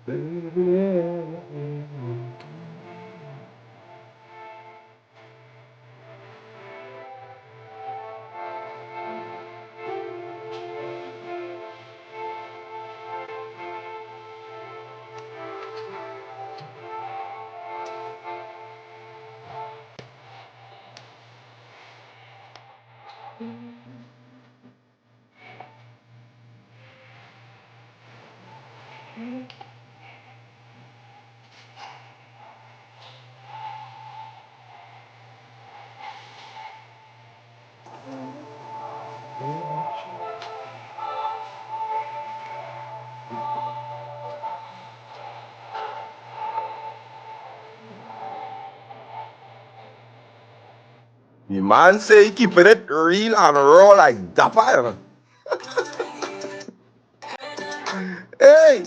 The man say he keeping it real and raw like Dappa, you know. Hey!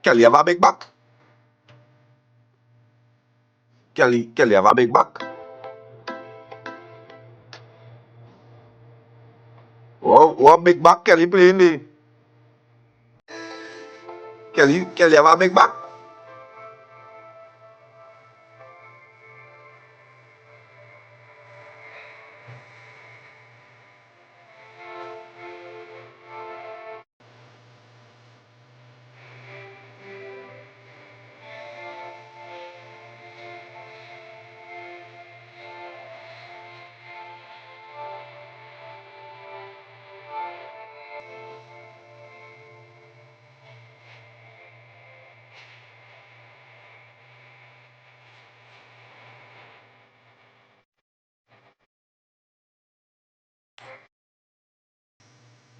Kelly have a big back. Kelly have a big back. What big back Kelly playing the? Kelly have a big back.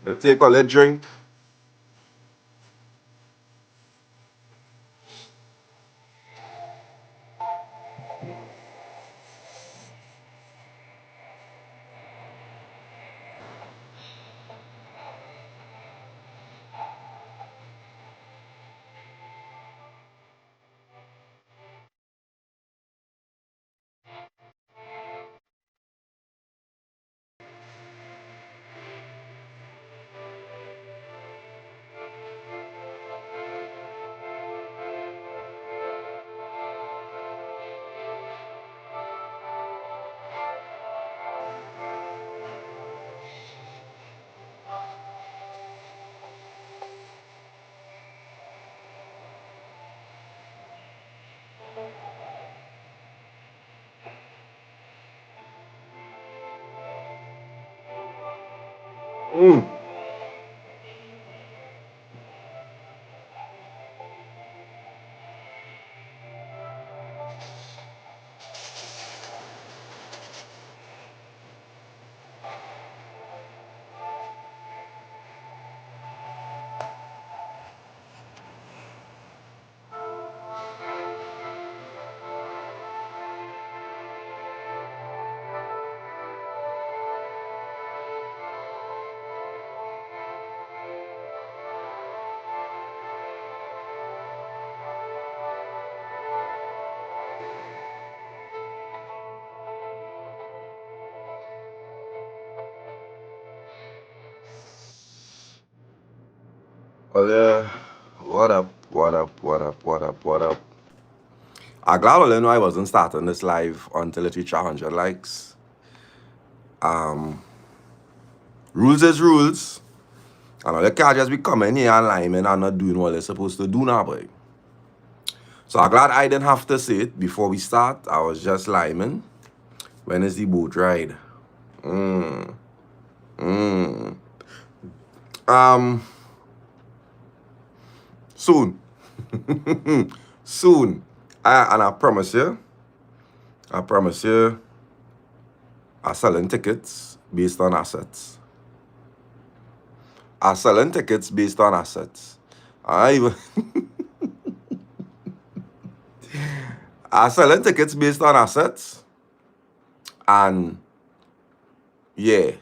Let's take a little drink. Mm. Well, yeah. What up? What up? What up? What up? What up? I'm glad all know I wasn't starting this live until it reached 100 likes. Rules is rules. And you can't just be coming here and lying and not doing what they're supposed to do now, boy. So I'm glad I didn't have to say it before we start. I was just lying. When is the boat ride? Soon. Soon. And I promise you, I'm selling tickets based on assets. I'm selling tickets based on assets. I'm selling tickets based on assets. And yeah,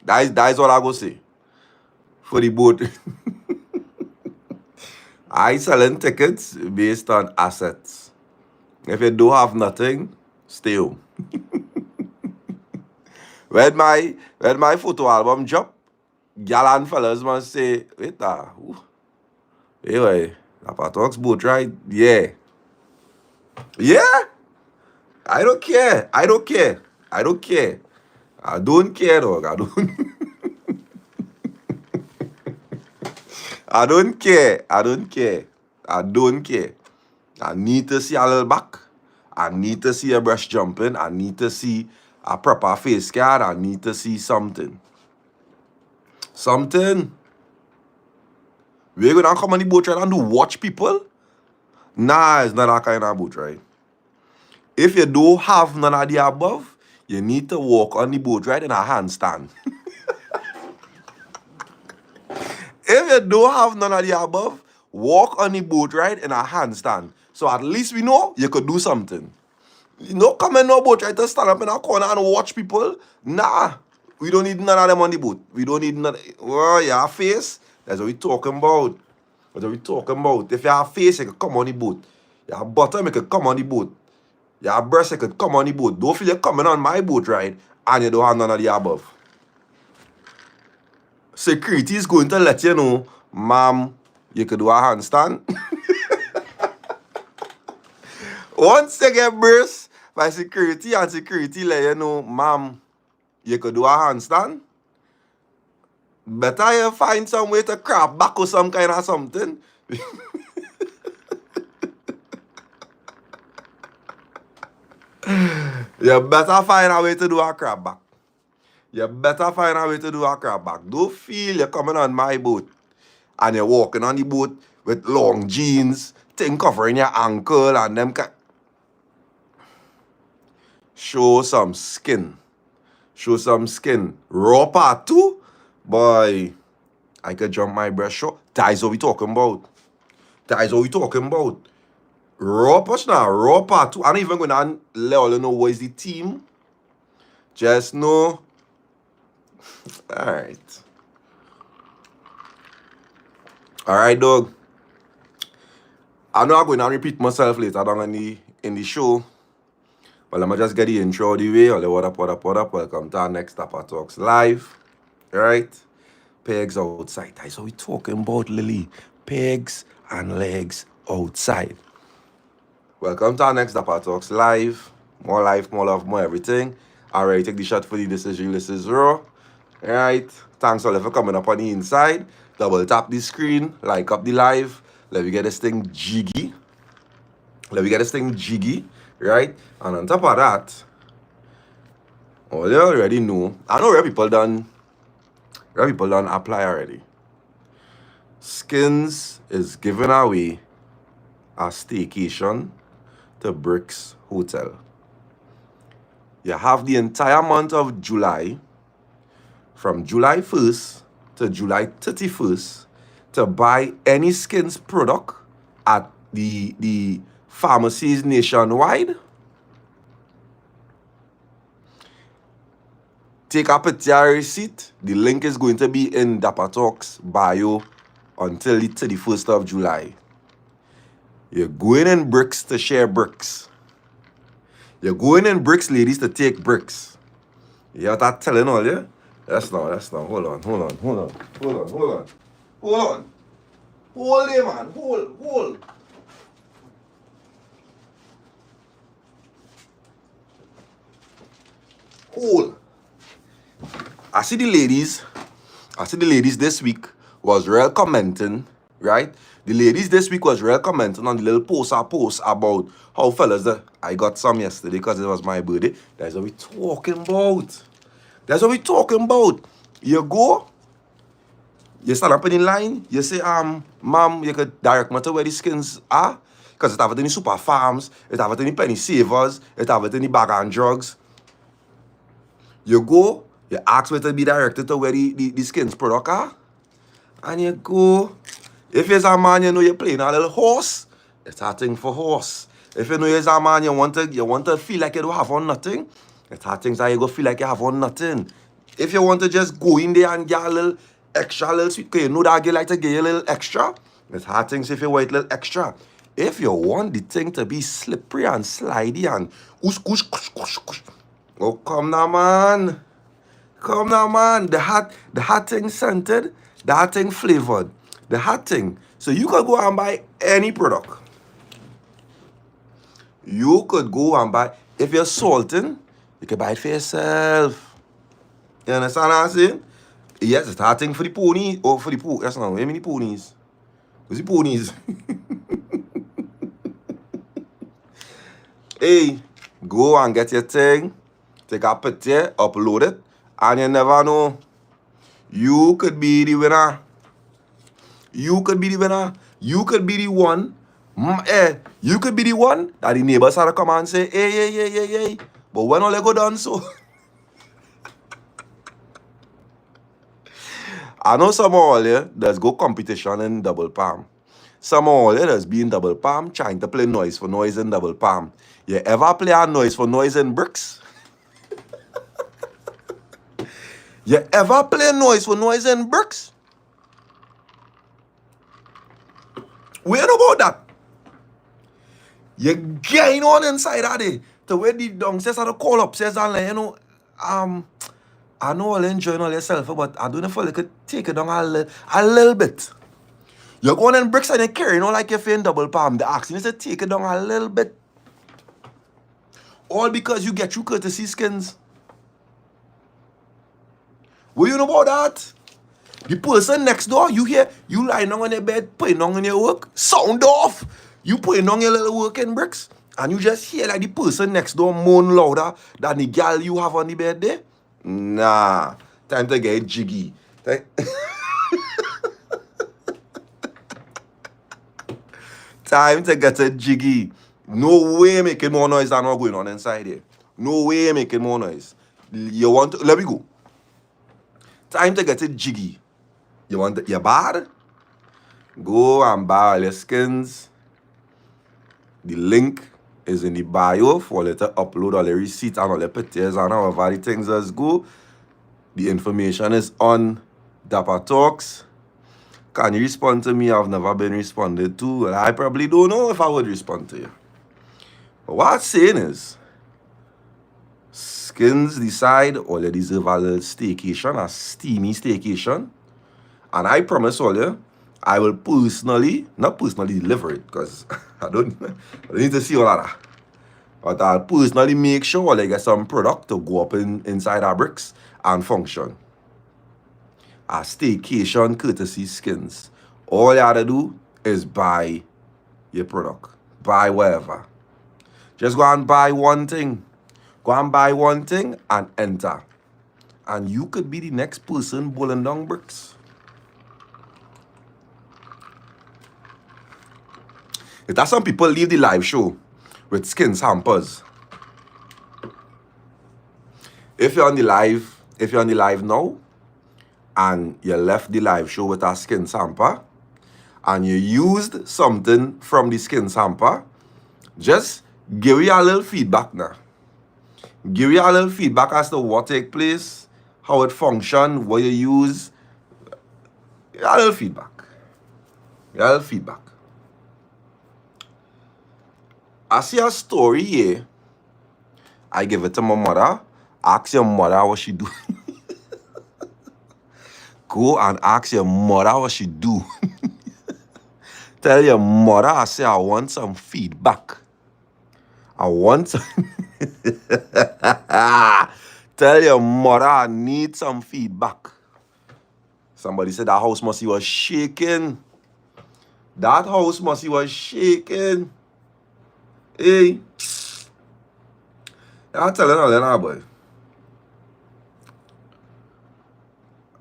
that's what I go say. For the boat. I selling tickets based on assets. If you don't have nothing, stay home. when my photo album drop, gal and fellas must say, wait anyway, DAPPA TALKS boat ride? Yeah. Yeah? I don't care, dog. I don't care, dog. I don't care. I need to see a little back. I need to see a brush jumping. I need to see a proper face card. I need to see something. We're going to come on the boat ride and do watch people? Nah, it's not that kind of boat ride. If you don't have none of the above, you need to walk on the boat ride in a handstand. If you don't have none of the above, walk on the boat ride in a handstand. So at least we know you could do something. You know, come in no boat ride to stand up in a corner and watch people. Nah, we don't need none of them on the boat. We don't need none. Well, your face, that's what we're talking about. If you have face, you can come on the boat. Your bottom, you can come on the boat. Your breast, you can come on the boat. Don't feel you're coming on my boat ride and you don't have none of the above. Security is going to let you know, ma'am, you could do a handstand. Once you get burst by security and security let you know, ma'am, you could do a handstand. Better you find some way to crap back or some kind of something. You better find a way to do a crab back. Don't feel you're coming on my boat and you're walking on the boat with long jeans, thing covering your ankle and them. Show some skin. Raw part 2, boy. I could jump my breast short. That's what we talking about. Raw push now, raw part 2. I'm not even going to let all you know what is the team. Just know. Alright, dog. I know I'm going to repeat myself later down in the show. But let me just get the intro the way. What up. Welcome to our next DAPPA TALKS live. Right? Pegs outside. That's what we talking about, Lily. Pegs and legs outside. Welcome to our next DAPPA TALKS live. More life, more love, more everything. Alright, take the shot for the This Is Real, This Is Raw. Alright. Thanks all for coming up on the inside. Double tap the screen. Like up the live. Let me get this thing jiggy. Right? And on top of that, well, you already know. I know where people done apply already. Skins is giving away a staycation to Bricks Hotel. You have the entire month of July, from July 1st to July 31st, to buy any Skins product at the pharmacies nationwide. Take a picture receipt. The link is going to be in DAPPA TALKS bio until the 31st of July. You're going in Bricks to share bricks. You're going in Bricks, ladies, to take bricks. You hear that telling all, yeah? That's not. Hold on. Hold there, man. Hold. Hold. I see the ladies this week was real commenting, right? The ladies this week was real commenting on the little post I post about how fellas I got some yesterday because it was my birthday. That's what we talking about. That's what we talking about. You go, you stand up in the line, you say, ma'am, you could direct me to where the skins are. Because it have it in the super farms, it have it in the penny savers, it have it in the bag and drugs. You go, you ask me to be directed to where the skins product are. And you go. If you're a man, you know you're playing a little horse, it's a thing for horse. If you know you're a man, you want to feel like you don't have on nothing, it's a things that you go feel like you have on nothing. If you want to just go in there and get a little extra, little sweet, because you know that girl like to give you a little extra, it's hard things if you want a little extra. If you want the thing to be slippery and slidey and oosh, oh, come now, man. Come now, man. The hot thing scented, the hot thing flavored, the hot thing. So you could go and buy any product. You could go and buy, if you're salting, you can buy it for yourself. You understand what I'm saying? Yes, it's hot thing for the pony, or for the pony. That's not, how many ponies? What's the ponies? Hey, go and get your thing, take a picture, upload it, and you never know. You could be the winner. You could be the winner. You could be the one. You could be the one that the neighbors had to come and say, hey. But when all they go done so. I know some of all here, there's go competition in double palm. Some of all here, there's been double palm trying to play noise for noise in double palm. You ever play a noise for noise in bricks? You ever play noise for noise in bricks? We know about that. You gain on inside of it. To where the downstairs are to call upstairs and like, you know, I know all enjoying all yourself, but I don't know if you could take it down a little bit. You're going in bricks and you're carrying on like you're feeling double palm. The action is to take it down a little bit. All because you get through courtesy skins. What you know about that? The person next door, you hear, you lying down on your bed, putting down on your work, sound off. You putting down your little work in bricks, and you just hear like the person next door moan louder than the girl you have on the bed there. Nah, time to get jiggy. Time to get it jiggy. No way making more noise than what's going on inside here. No way making more noise. You want to, let me go. Time to get it jiggy. You want it, you're bad? Go and buy all your skins. The link is in the bio for you to upload all the receipts and all the pictures and however the things as go. The information is on DAPPA Talks. Can you respond to me? I've never been responded to. Well, I probably don't know if I would respond to you. But what I'm saying is, skins decide all you deserve a little staycation, a steamy staycation. And I promise all you, I will not personally deliver it, because I don't need to see all of that. But I'll personally make sure they get some product to go up inside our bricks and function. A staycation courtesy skins. All you have to do is buy your product. Buy whatever. Just go and buy one thing. Go and buy one thing and enter. And you could be the next person bowling down bricks. It has some people leave the live show with skins hampers. If you're on the live now, and you left the live show with a skin hamper, and you used something from the skin hamper, just give you a little feedback now. Give you a little feedback as to what take place, how it function, what you use. A little feedback. I see a story here. I give it to my mother. Ask your mother what she do. Go and ask your mother what she do. Tell your mother I say I want some feedback. I want some... Tell your mother I need some feedback. Somebody said that house must was shaking. That house must was shaking. Hey. I'm telling you now, boy.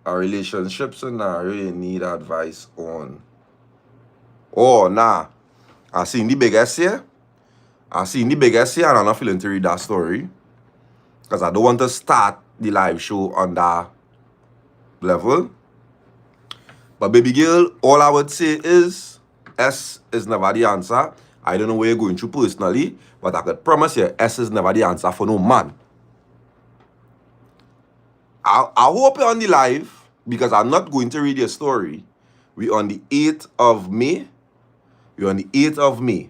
Our relationships and I really need advice on. Oh, nah. I seen the biggest here. And I'm not feeling to read that story. Because I don't want to start the live show on that level. But baby girl, all I would say is S is never the answer. I don't know where you're going through personally, but I could promise you S is never the answer for no man. I hope you're on the live because I'm not going to read your story. We're on the 8th of May. We're on the 8th of May.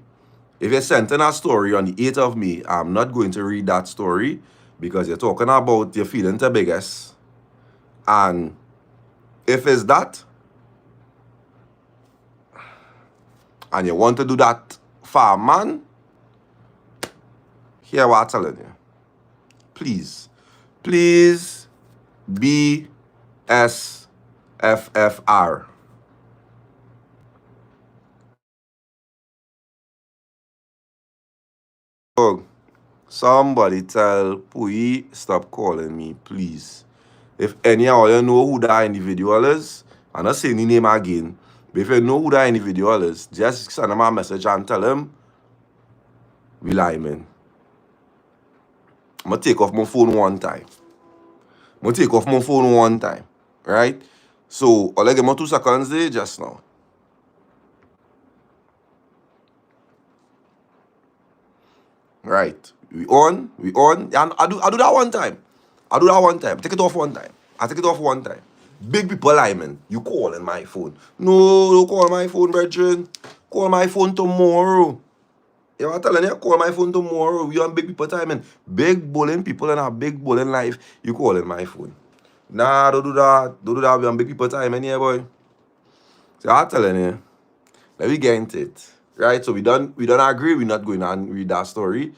If you sent in a story on the 8th of May, I'm not going to read that story because you're talking about your feeling the biggest. And if it's that, and you want to do that for a man, hear what I'm telling you. Please be SFFR. Somebody tell Pui stop calling me, please. If any of you know who that individual is, I'm not saying the name again, but if you know who that individual is, just send him a message and tell him we lie, man. I'm going to take off my phone one time. Right? So, I'll give me 2 seconds there just now. Right. We on. And I do that one time. Take it off one time. Big people lie, man. You calling my phone. No, don't call my phone, brethren. Call my phone tomorrow. You are telling you, call my phone tomorrow. We on big people time, man. Big bullying people in a big bullying life. You calling my phone. Nah, don't do that. We on big people time, man, here, boy. So I'm telling you. Let me get into it. Right? So we don't agree. We're not going to read that story.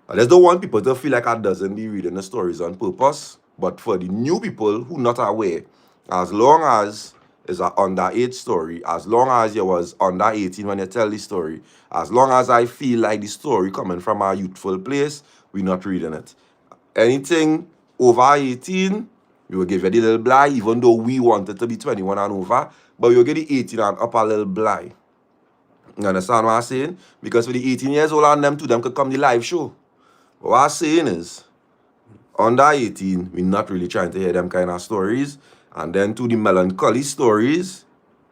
I just don't want people to feel like I doesn't be reading the stories on purpose. But for the new people who not aware, as long as it's an underage story, as long as you was under 18 when you tell the story, as long as I feel like the story coming from a youthful place, we're not reading it. Anything over 18, we will give you the little blind, even though we want it to be 21 and over, but we will get the 18 and up a little blind. You understand what I'm saying? Because for the 18 years old and them too, them could come the live show. What I'm saying is, under 18, we're not really trying to hear them kind of stories. And then to the melancholy stories,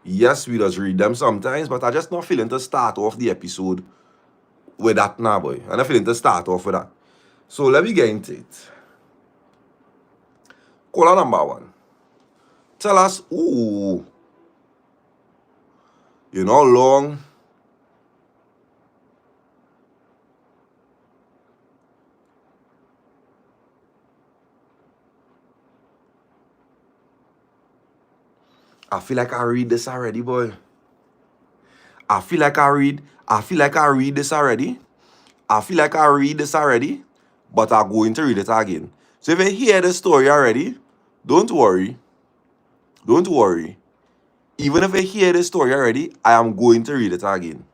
yes, we just read them sometimes, but I'm just not feeling to start off the episode with that now, boy. I'm not feeling to start off with that. So let me get into it. Caller number 1. Tell us, you know how long I feel like I read this already, boy. I feel like I read this already. But I'm going to read it again. So if you hear the story already, don't worry. Even if you hear the story already, I am going to read it again.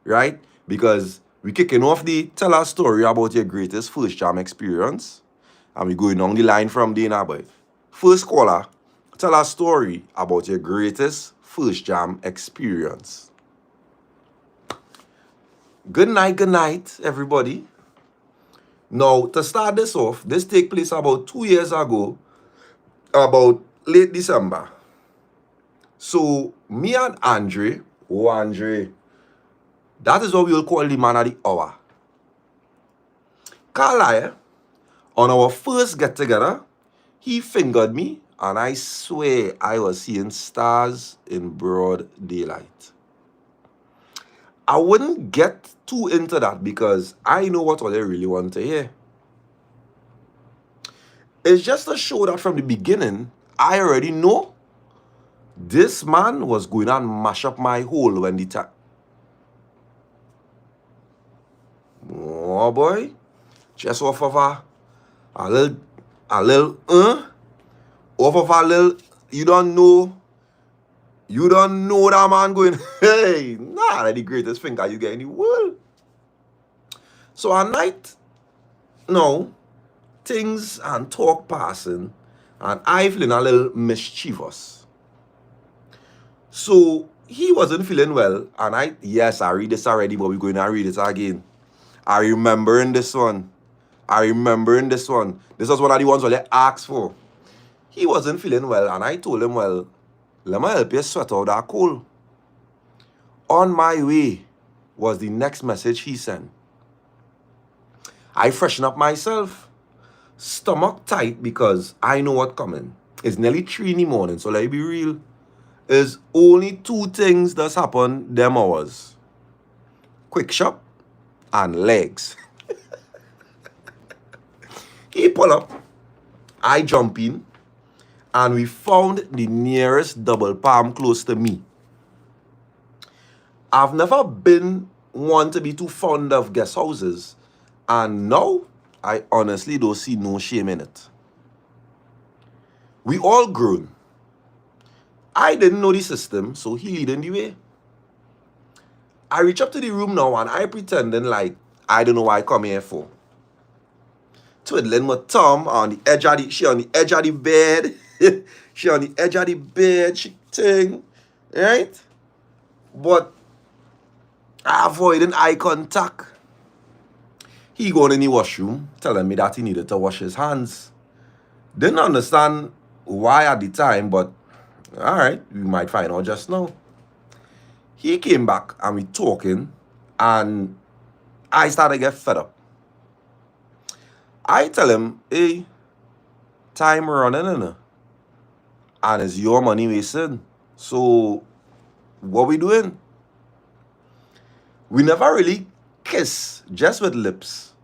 Right? Because we're kicking off the tell a story about your greatest first jam experience. And we're going on the line from there now, boy. First caller, tell a story about your greatest first jam experience. Good night, everybody. Now, to start this off, this take place about 2 years ago, about late December. So, me and Andre, that is what we'll call the man of the hour. Carlisle, on our first get-together, he fingered me, and I swear I was seeing stars in broad daylight. I wouldn't get too into that because I know what all they really want to hear. It's just to show that from the beginning, I already know This man was going and mash up my hole when the time. Oh boy, just off of a little, off of a little, you don't know that man going, hey, nah, that's the greatest finger you get in the world. So at night, no, things and talk passing, and I feeling a little mischievous. So he wasn't feeling well, and I read this already, but we're going to read it again. I remembering this one. This was one of the ones where they asked for. He wasn't feeling well, and I told him, well, let me help you sweat out that cold. On my way was the next message he sent. I freshen up myself, stomach tight because I know what's coming. It's nearly 3 in the morning, so let me be real. There's only 2 things that's happened them hours. Quick shop and legs. He pull up, I jump in, and we found the nearest double palm close to me. I've never been one to be too fond of guest houses, and now I honestly don't see no shame in it. We all grown. I didn't know the system, so he leading the way. I reach up to the room now and I pretending like I don't know what I come here for. Twiddling my thumb on the edge of she on the edge of the bed. She on the edge of the bed, she thing, right? But avoiding eye contact. He going in the washroom, telling me that he needed to wash his hands. Didn't understand why at the time, but all right, we might find out just now. He came back and we talking, and I started to get fed up. I tell him, hey, time running, and it's your money wasting. So, what we doing? We never really kiss, just with lips.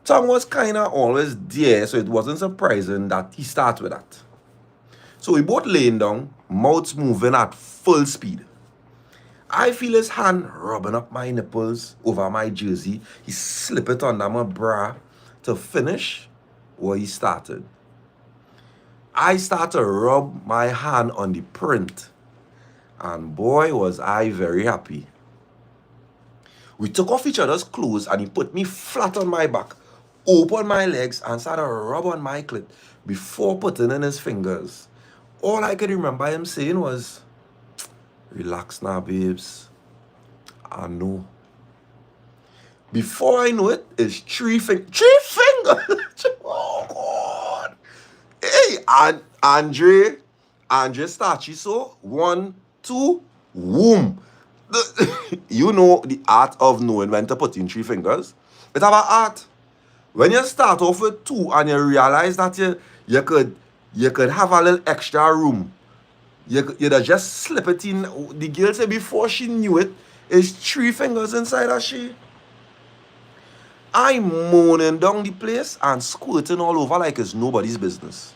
Tongue was kind of always there, so it wasn't surprising that he started with that. So we both laying down, mouths moving at full speed. I feel his hand rubbing up my nipples over my jersey. He slip it under my bra to finish where he started. I start to rub my hand on the print, and boy was I very happy. We took off each other's clothes and he put me flat on my back, opened my legs and started to rub on my clit before putting in his fingers. All I could remember him saying was, relax now, babes. I know. Before I know it, it's 3 fingers. 3 fingers! Oh, God. Hey, Andre Stachi, so 1, 2, whoom. You know the art of knowing when to put in 3 fingers. It's about art. When you start off with 2 and you realize that you could have a little extra room, you'd just slip it in. The girl said before she knew it, it's 3 fingers inside her she. I'm moaning down the place and squirting all over like it's nobody's business.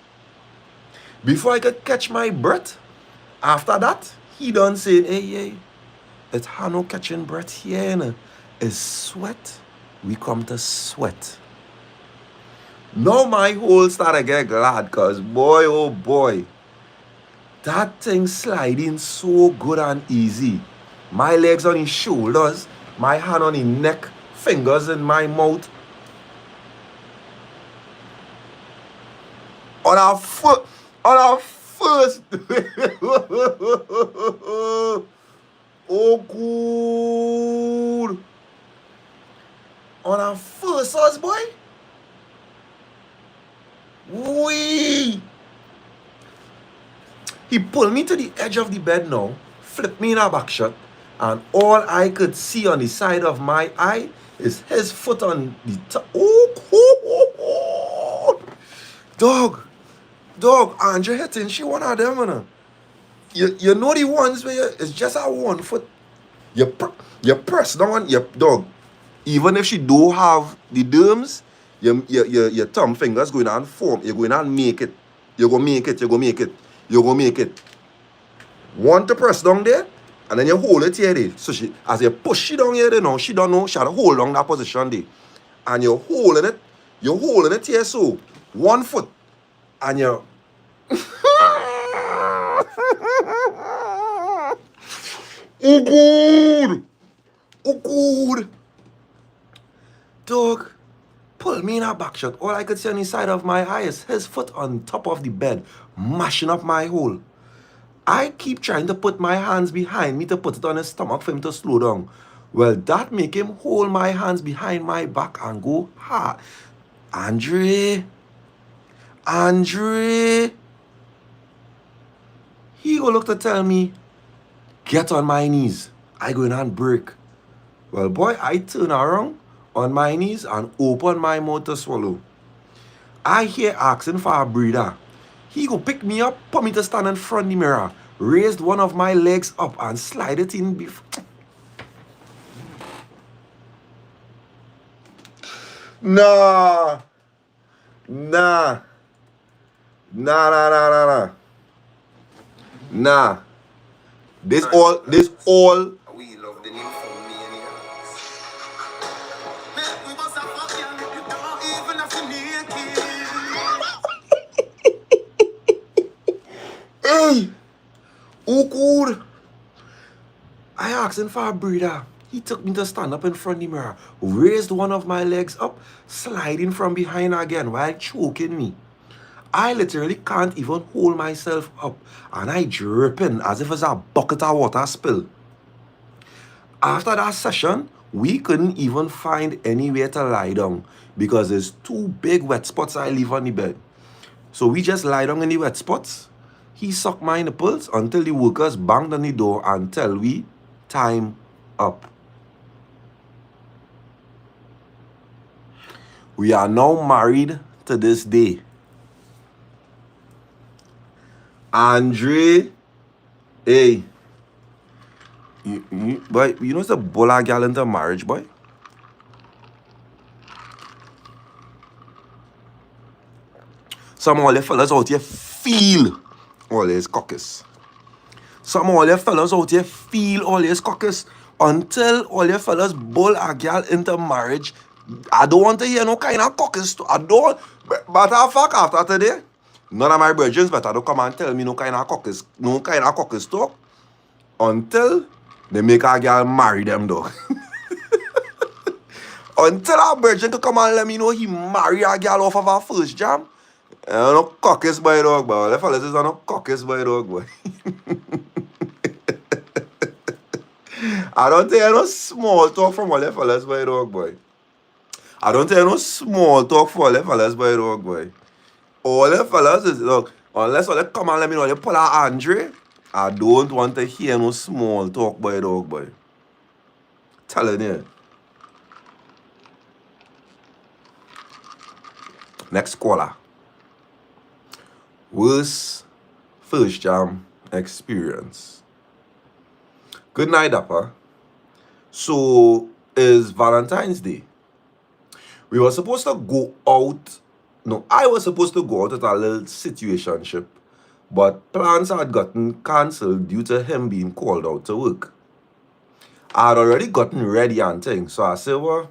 Before I could catch my breath, after that, he done saying, hey, it's no catching breath here. It's sweat. We come to sweat. Now my whole start to get glad because boy, oh boy, that thing sliding so good and easy. My legs on his shoulders, my hand on his neck, fingers in my mouth. On our first. Oh, good. On our first house, boy. Wee. He pulled me to the edge of the bed now, flipped me in a back shot, and all I could see on the side of my eye is his foot on the top. Oh, dog, Andrew hitting, she one of them, You know the ones where it's just a 1 foot. You press down on your dog. Even if she do have the derms, your thumb fingers going on form. You're going to make it. You're going to make it. One to press down there, and then you hold it here there. So as you push it down here there now, she don't know, she had to hold down that position there. And you're holding it here so. One foot. And you're oh good! Oh good! Dog, pull me in a back shot. All I could see on the side of my eye is his foot on top of the bed, mashing up my hole. I keep trying to put my hands behind me to put it on his stomach for him to slow down. Well, that make him hold my hands behind my back and go hard. Andre, he go look to tell me, get on my knees. I go in and break. Well, boy, I turn around on my knees and open my mouth to swallow. I hear asking for a breather. He go pick me up, put me to stand in front of the mirror, raised one of my legs up and slide it in before. Nah. This all. We love the new phone, me and hey, who could? I asked him for a breather. He took me to stand up in front of the mirror, raised one of my legs up, sliding from behind again while choking me. I literally can't even hold myself up, and I dripping as if it's a bucket of water spill. After that session, we couldn't even find anywhere to lie down because there's two big wet spots I leave on the bed. So we just lie down in the wet spots. He sucked my nipples until the workers banged on the door and tell we time up. We are now married to this day. Andre, hey, boy, you know it's a bulla gal into marriage, boy. Some of all the fellas out here feel all his cockers. Some of all the fellas out here feel all his cockers until all the fellas bull a gal into marriage. I don't want to hear no kind of cockers. I don't. Matter of fact, after today, none of my brethren better don't come and tell me no kind of cockers talk until they make a girl marry them, dog. Until our brethren can come and let me know he marry a girl off of our first jam. No cockers by dog, boy. The fellas is no cockers by dog, boy. I don't tell you no small talk from all the fellas by dog, boy. I don't tell you no small talk for all the fellas by dog, boy. All the fellas is, look, unless all they come and let me know they pull out Andre, I don't want to hear no small talk by dog, boy. Telling you. Next caller. Worst first jam experience. Good night, Dappa. So, it's Valentine's Day. We were supposed to go out. No, I was supposed to go out at a little situationship, but plans had gotten cancelled due to him being called out to work. I had already gotten ready and things, so I said, well,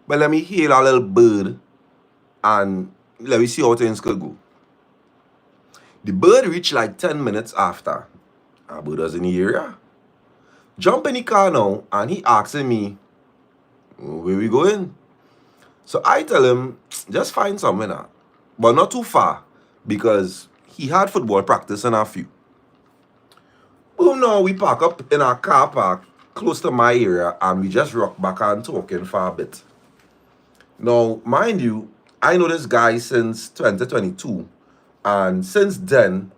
but let me hail a little bird and let me see how things could go. The bird reached like 10 minutes after. Our bird was in the area. Jump in the car now, and he asking me, where we going? So I tell him, just find somewhere, but not too far, because he had football practice in a few. Boom, now we park up in our car park close to my area, and we just rock back and talking for a bit. Now, mind you, I know this guy since 2022, and since then,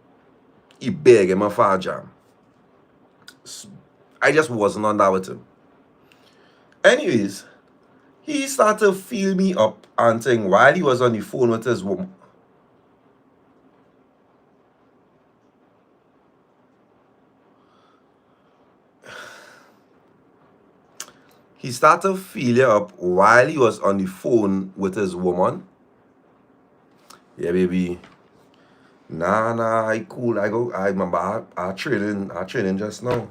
he beg him for a jam. I just wasn't on that with him. Anyways, he started to feel me up and saying while he was on the phone with his woman. He started to feel you up while he was on the phone with his woman. Yeah, baby. Nah, I cool. I remember I training just now.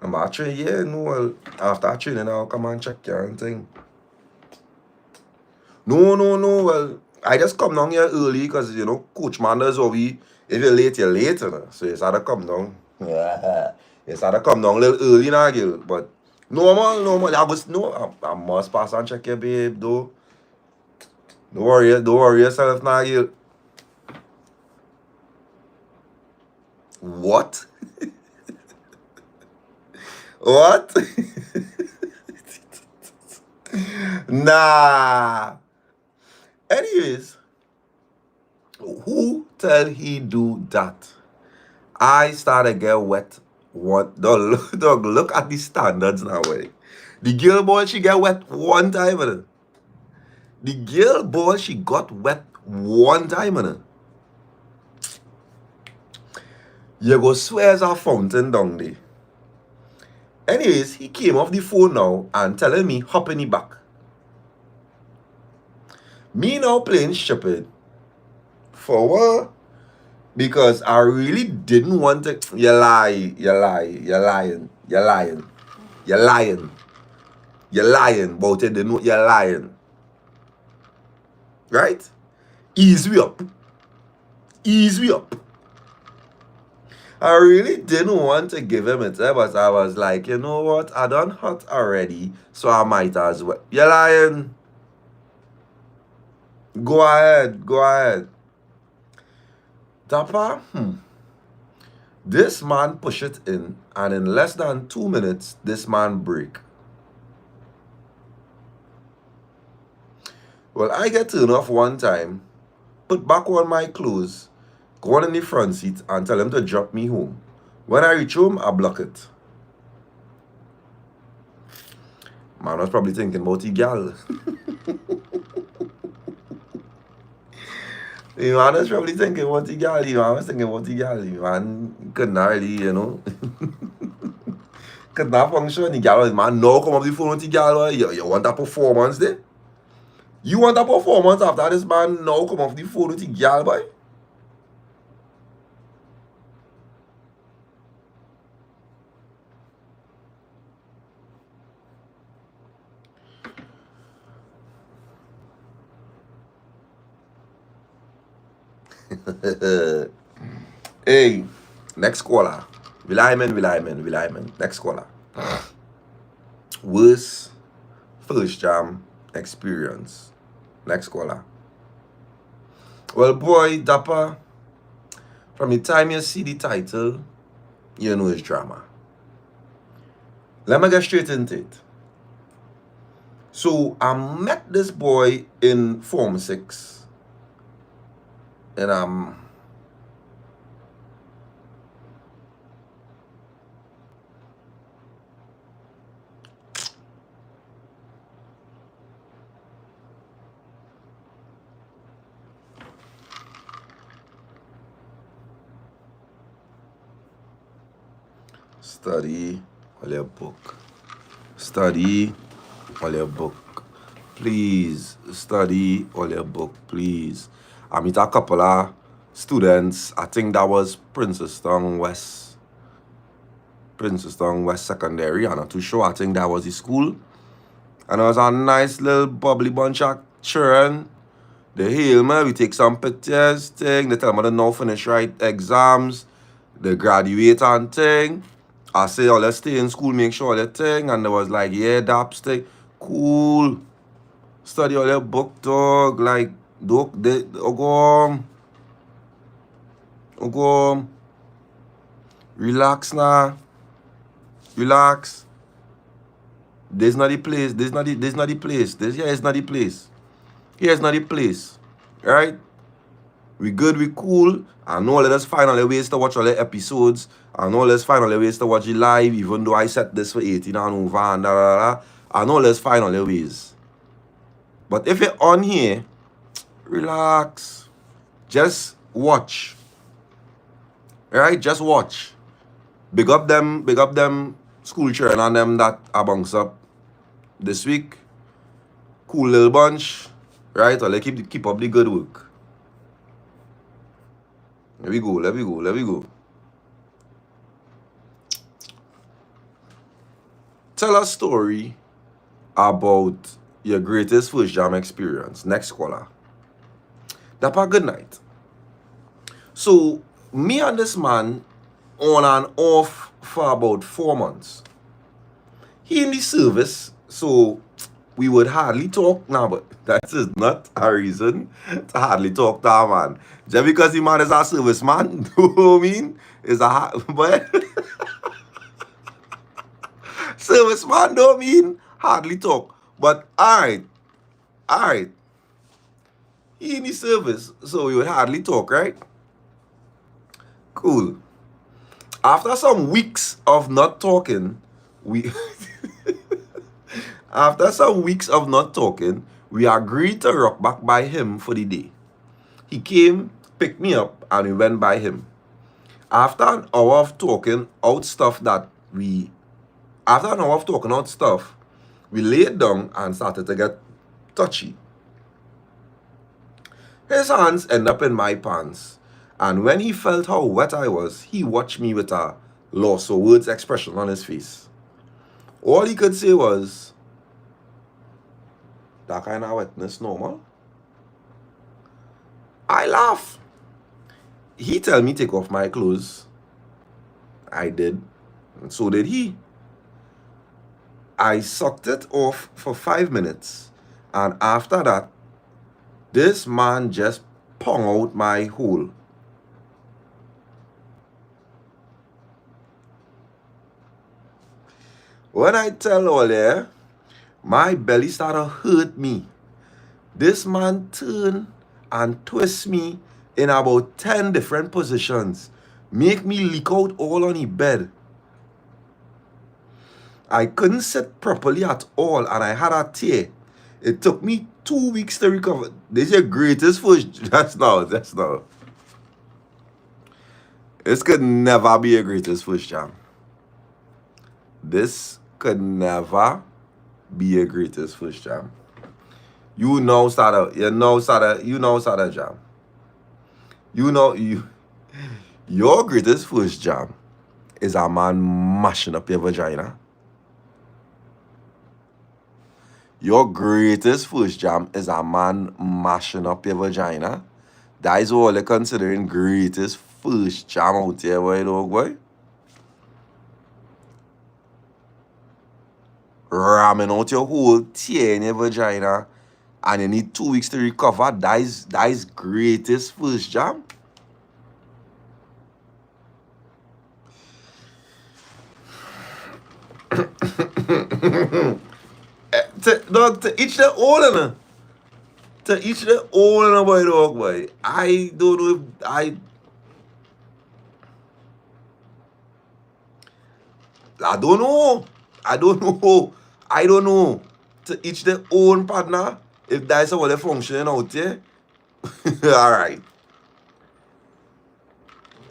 Remember I train, yeah, no, well, after I training, I'll come and check you and thing. No, well, I just come down here early because, you know, Coach Manders or we, if you're late, you're late, you know? So it's had to come down. It's had to come down a little early now, girl. But normal, I was, no, I must pass and check your babe, though. Don't worry yourself now, girl. What? What? Nah. Anyways, who tell he do that? I started get wet. What? Dog, look at the standards now, way. The girl boy, she get wet one time, man. The girl boy, she got wet one time, man. You go swear as a fountain down there. Anyways, he came off the phone now and telling me hop in the back. Me now playing stupid. For what? Because I really didn't want to. You're lying. You're lying about it. You're lying. Right? Ease me up. I really didn't want to give him it, but I was like, you know what? I done hot already, so I might as well. You're lying. Go ahead. Dappa, this man push it in, and in less than 2 minutes, this man break. Well, I get turned off one time, put back on my clothes, go on in the front seat, and tell him to drop me home. When I reach home, I block it. Man was probably thinking about the gal. The man was probably thinking about the gal. The man was thinking about the gal. The man could not really, you know. Could not function. The gal, man, now come up the phone with the gal. You want a performance there? You want a performance after this man now come off the phone with the gal, boy? Hey, next caller. Will I man? Next caller. Worst first jam experience. Next caller. Well, boy, Dappa, from the time you see the title, you know it's drama. Let me get straight into it. So, I met this boy in Form 6. And study all your book. Study all your book. Please, study all your book, please. I meet a couple of students. I think that was Princeton West Secondary. I'm not too sure. I think that was the school. And it was a nice little bubbly bunch of children. They hail me, we take some pictures, thing. They tell me they now finish right exams. They graduate and thing. I say, oh, let's stay in school, make sure that thing. And they was like, yeah, Daps thing. Cool. Study all your book, dog. Like, go home. Relax now. Relax. This is not the place. This is not the place. This here is not the place. Here's not the place. Right? We good, we cool. I know let us find all the ways to watch all the episodes. I know let's find all the ways to watch it live, even though I set this for 18 and over and da. I know let's find all the ways. But if you're on here, relax. Just watch. Right? Just watch. Big up them school children and them that are bunks up this week. Cool little bunch. Right? Or they keep up the good work. Let me go. Tell a story about your greatest first jam experience. Next caller. Dappa, good night. So, me and this man on and off for about 4 months. He in the service, so we would hardly talk now, but that is not a reason to hardly talk to a man. Just because the man is a service man, you know what I mean? Is a but service man don't mean hardly talk. But alright. He in the service, so we would hardly talk, right? Cool. After some weeks of not talking, we after some weeks of not talking, we agreed to rock back by him for the day. He came, picked me up, and we went by him. After an hour of talking out stuff, we laid down and started to get touchy. His hands ended up in my pants, and when he felt how wet I was, he watched me with a loss of words expression on his face. All he could say was, "That kind of wetness normal?" I laughed. He tell me take off my clothes. I did, and so did he. I sucked it off for 5 minutes, and after that, this man just pung out my hole. When I tell all there, my belly started to hurt me. This man turned and twist me in about 10 different positions. Make me leak out all on the bed. I couldn't sit properly at all, and I had a tear. It took me 2 weeks to recover. This is your greatest first. That's now. This could never be your greatest first jam. This could never be your greatest first jam. You now start a jam. Your greatest first jam is a man mashing up your vagina. Your greatest first jam is a man mashing up your vagina. That is all they're considering greatest first jam out here, boy, dog, boy. Ramming out your whole tear in your vagina, and you need 2 weeks to recover. That is greatest first jam. To each their own, to each their own, boy, dog, boy. I don't know if I don't know. To each their own, partner. If that's how they're functioning out there. Alright.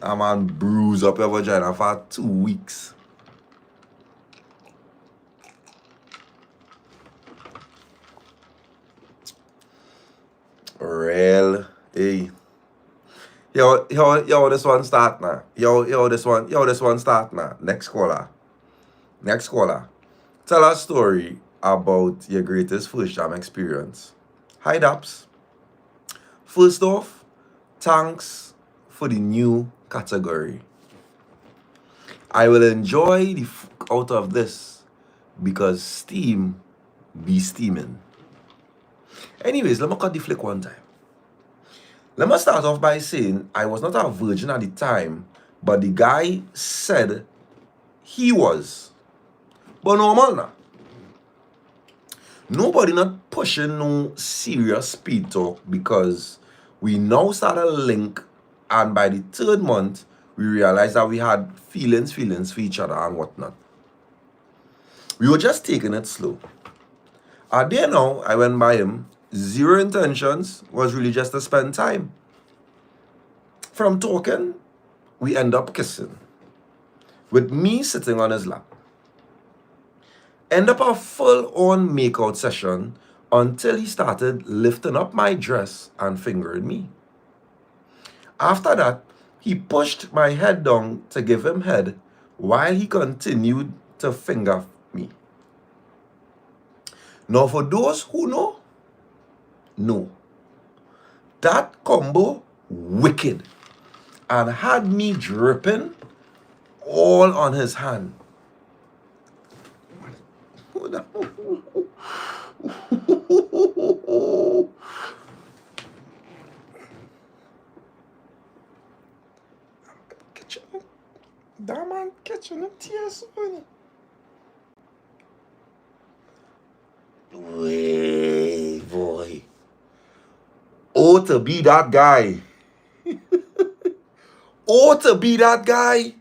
A man bruise up your vagina for 2 weeks. Real. Hey. Yo, this one start now. Yo, this one start now. Next caller. Tell a story about your greatest first jam experience. Hi, Daps. First off, thanks for the new category. I will enjoy the fuck out of this because steam be steaming. Anyways, let me cut the flick one time. Let me start off by saying I was not a virgin at the time, but the guy said he was. But normal now. Nobody not pushing no serious speed talk because we now started a link, and by the 3rd month, we realized that we had feelings for each other and whatnot. We were just taking it slow. A day now, I went by him. Zero intentions, was really just to spend time. From talking, we end up kissing, with me sitting on his lap. End up a full-on makeout session until he started lifting up my dress and fingering me. After that, He pushed my head down to give him head while he continued to finger me. Now, for those who know, that combo wicked and had me dripping all on his hand. That man catching the tears on it. Way, boy. Oh, to be that guy. Oh, to be that guy.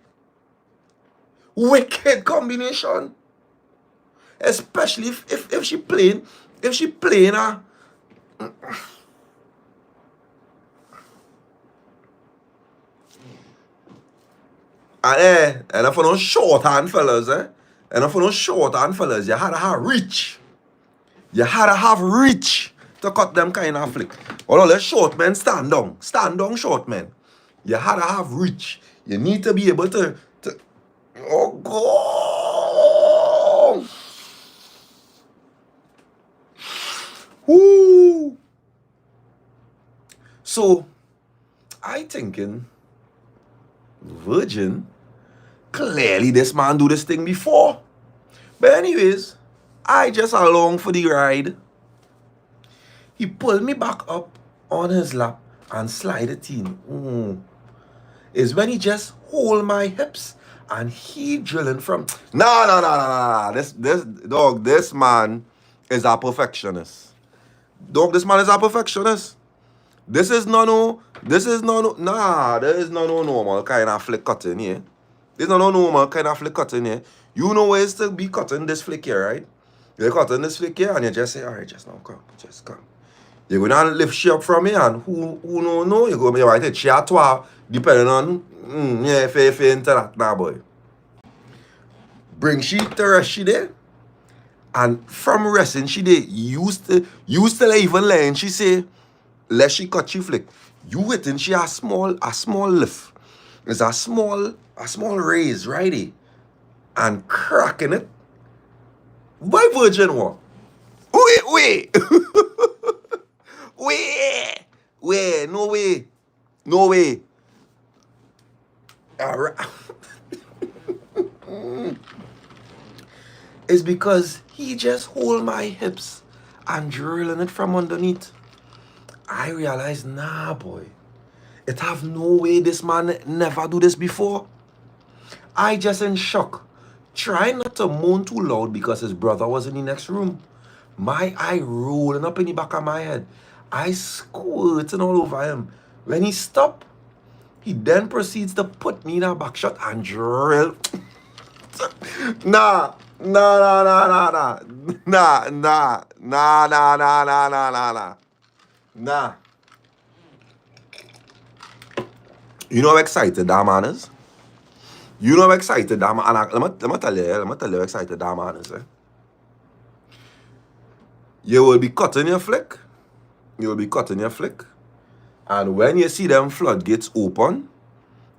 Wicked combination. Especially if she playing, and for those short hand fellas, and for those short hand fellas, you had to have reach. You had to have reach to cut them kind of flick. Although the short men stand down short men. You had to have reach. You need to be able to oh God. Woo. So I thinking Virgin, clearly this man do this thing before. But anyways, I just along for the ride. He pulled me back up on his lap and slide it in. Is when he just hold my hips and he drilling from nah. This dog, this man is a perfectionist. Dog, this man is a perfectionist. There is no normal kind of flick cutting here. There's no normal kind of flick cutting here. You know ways to be cutting this flick here, right? You're cutting this flick here and you just say, all right, just now come, just come. You're going to lift she up from here and who know, you're going to be right, she at 12, depending on, if you into that now, boy. Bring she to rest she there. And from resting she there, used to even learn, she say, let she cut you flick. You waiting she a small lift. It's a small raise, righty. And cracking it. Why Virgin what? Wait. Wait, no way. Alright. It's because he just hold my hips and drilling it from underneath. I realized, nah, boy. It have no way this man never do this before. I just in shock. Try not to moan too loud because his brother was in the next room. My eye rolling up in the back of my head. I squirting all over him. When he stopped, he then proceeds to put me in a back shot and drill. Nah. You know how excited that man is? Let me tell you how excited that man is. You will be cutting your flick. And when you see them floodgates open,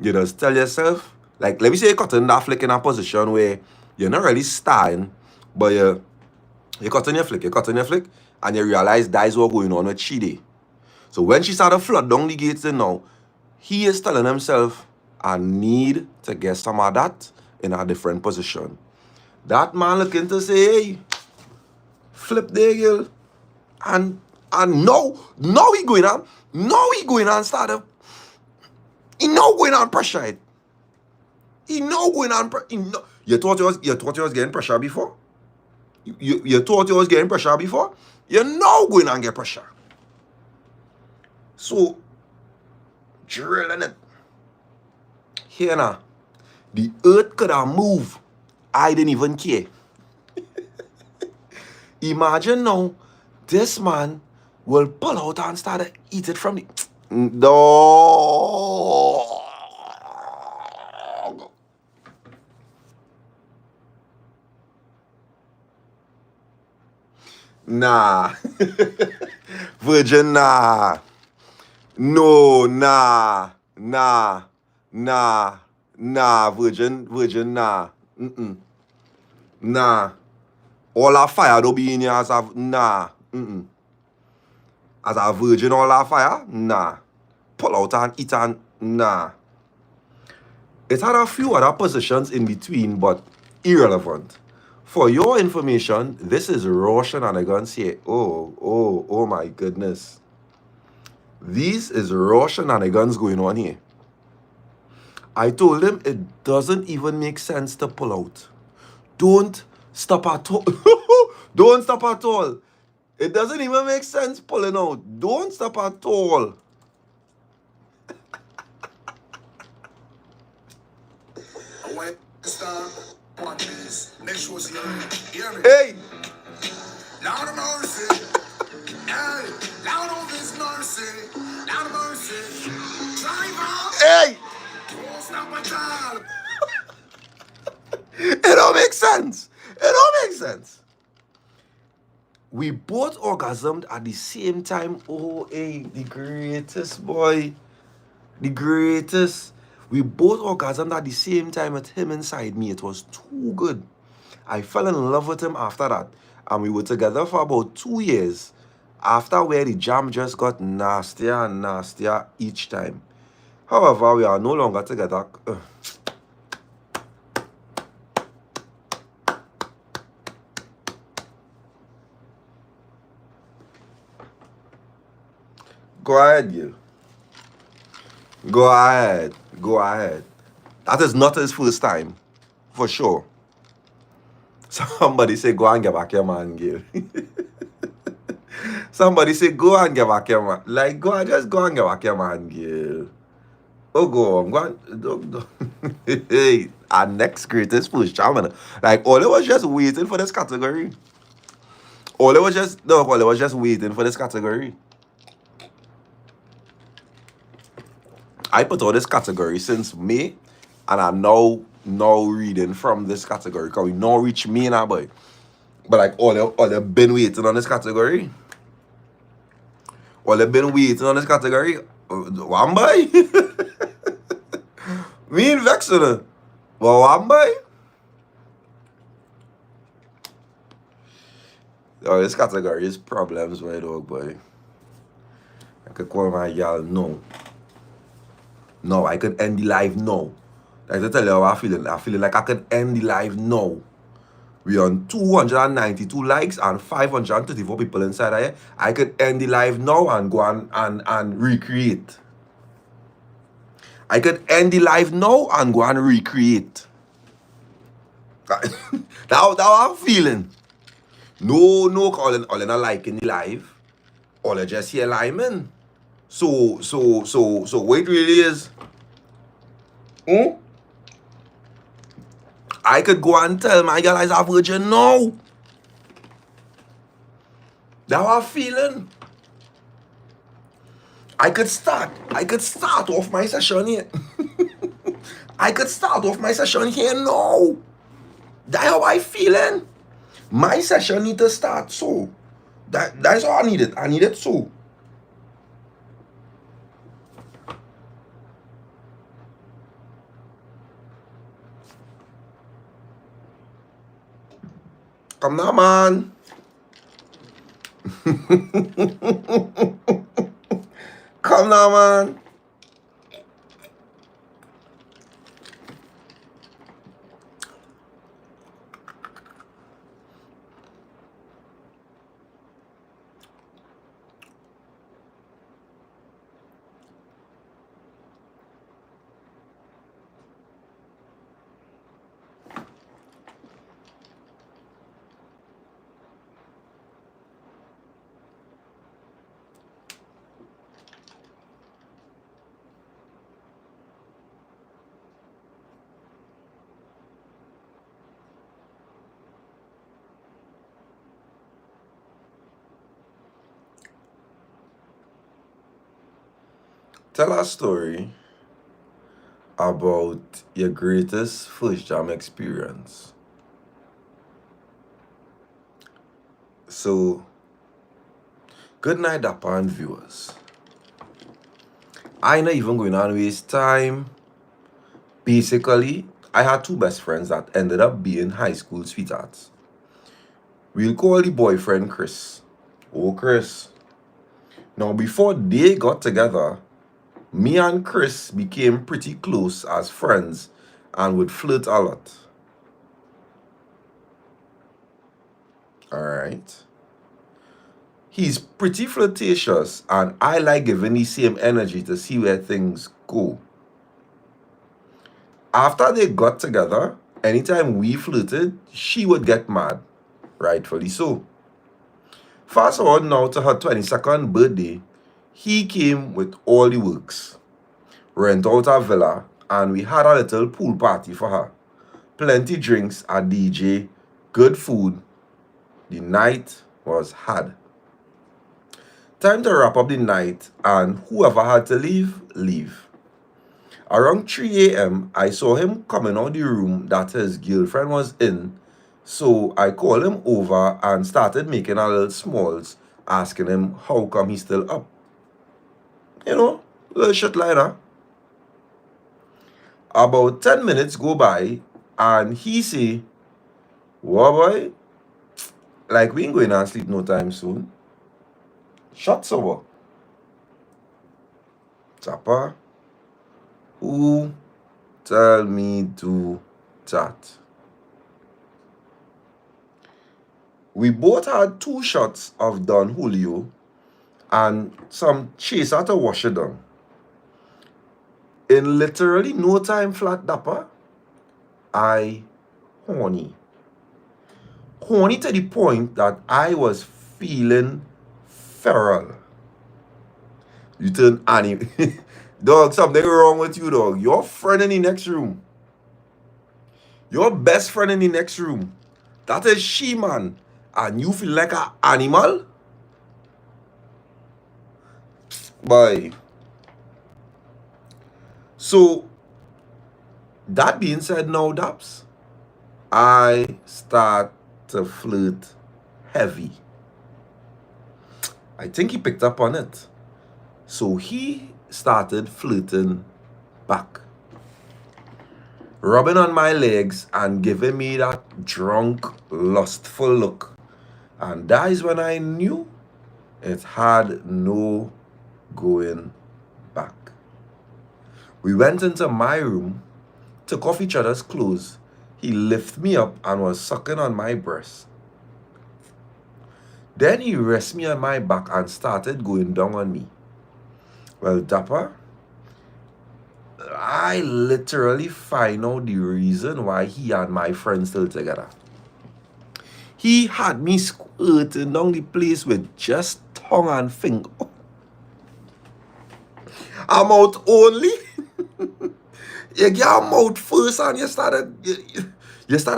you just tell yourself, like, let me say you're cutting that flick in a position where you're not really starting, but you're cutting your flick, and you realize that is what's going on with Chide. So when she started flood down the gates now, he is telling himself, I need to get some of that in a different position. That man looking to say, hey, flip there, girl. And no he going on. Start up. He no going on pressure it. You thought you was getting pressure before? You thought you was getting pressure before? You're now going on get pressure. So drilling it. Here now. The earth could have moved. I didn't even care. Imagine now, this man will pull out and start to eat it from the... Dog. Nah. Virgin, nah. No, nah. Nah, nah, virgin, nah. Nah. All our fire don't be in here as a nah. As a virgin, all our fire? Nah. Pull out and eat and nah. It had a few other positions in between, but irrelevant. For your information, this is raw shenanigans here. Oh my goodness. These is raw shenanigans going on here. I told him it doesn't even make sense to pull out. Don't stop at all. Don't stop at all. It doesn't even make sense pulling out. Don't stop at all. Hey! Lord of mercy. Hey! Lord of his mercy. Lord of mercy. Driver. Hey! Don't stop at all. It don't make sense. It don't make sense. We both orgasmed at the same time. Oh, hey, the greatest boy. The greatest. We both orgasmed at the same time with him inside me. It was too good. I fell in love with him after that. And we were together for about 2 years. After where the jam just got nastier and nastier each time. However, we are no longer together. Go ahead, Gil. Go ahead. Go ahead. That is not his first time. For sure. Somebody say, go and get back your man, Gil. Somebody say, go and get back your man. Like, just go and get back your man, Gil. Oh, go on. Go on. Hey, our next greatest push, chairman. Like, all it was just waiting for this category. All it was just waiting for this category. I put all this category since May, and I'm now reading from this category because we now reach me now, boy. But like all they been waiting on this category. All they been waiting on this category. One boy. Me and vexing her. Well, one boy. Oh, this category is problems, my dog, boy. I could call my girl no. No, I could end the live now. Like to tell you how I'm feeling. I'm feeling like I could end the live now. We on 292 likes and 534 people inside here. I could end the live now and go and recreate. I could end the live now and go and recreate. That's how I'm feeling. No calling all in a like in the live. All just here liming. So what it really is. I could go and tell my girl I'm a virgin now. That's how I'm feeling. I could start off my session here. I could start off my session here now. That's how I feeling. My session need to start so. That's all I need it. I need it so. Come now, man. Come now, man. Tell a story about your greatest first jam experience. So, good night, DAPPA and viewers. I not even going to waste time Basically, I had two best friends that ended up being high school sweethearts. We'll call the boyfriend Chris. Oh, Chris. Now, before they got together, me and Chris became pretty close as friends and would flirt a lot. Alright. He's pretty flirtatious, and I like giving the same energy to see where things go. After they got together, anytime we flirted, she would get mad. Rightfully so. Fast forward now to her 22nd birthday, he came with all the works. Rent out a villa, and we had a little pool party for her. Plenty drinks, a DJ, good food. The night was had. Time to wrap up the night, and whoever had to leave, leave. Around 3 a.m., I saw him coming out the room that his girlfriend was in, so I called him over and started making a little smalls, asking him how come he's still up. You know, little shit like that. About 10 minutes go by, and he say, "Whoa boy, like we ain't going to sleep no time soon." Shots over. Dappa, who tell me to chat? We both had 2 shots of Don Julio and some chaser to wash it down. In literally no time flat, Dappa, I horny. Horny to the point that I was feeling feral. You turn animal. Dog, something wrong with you, dog. Your friend in the next room. Your best friend in the next room. That is she, man. And you feel like an animal? Boy. So, that being said now, Daps, I start to flirt heavy. I think he picked up on it. So he started flirting back. Rubbing on my legs and giving me that drunk, lustful look. And that is when I knew it had no going back. We went into my room, took off each other's clothes. He lifted me up and was sucking on my breast. Then he rested me on my back and started going down on me. Well, Dappa, I literally find out the reason why he and my friend still together. He had me squirting down the place with just tongue and finger. I'm out only. You get your mouth first and you started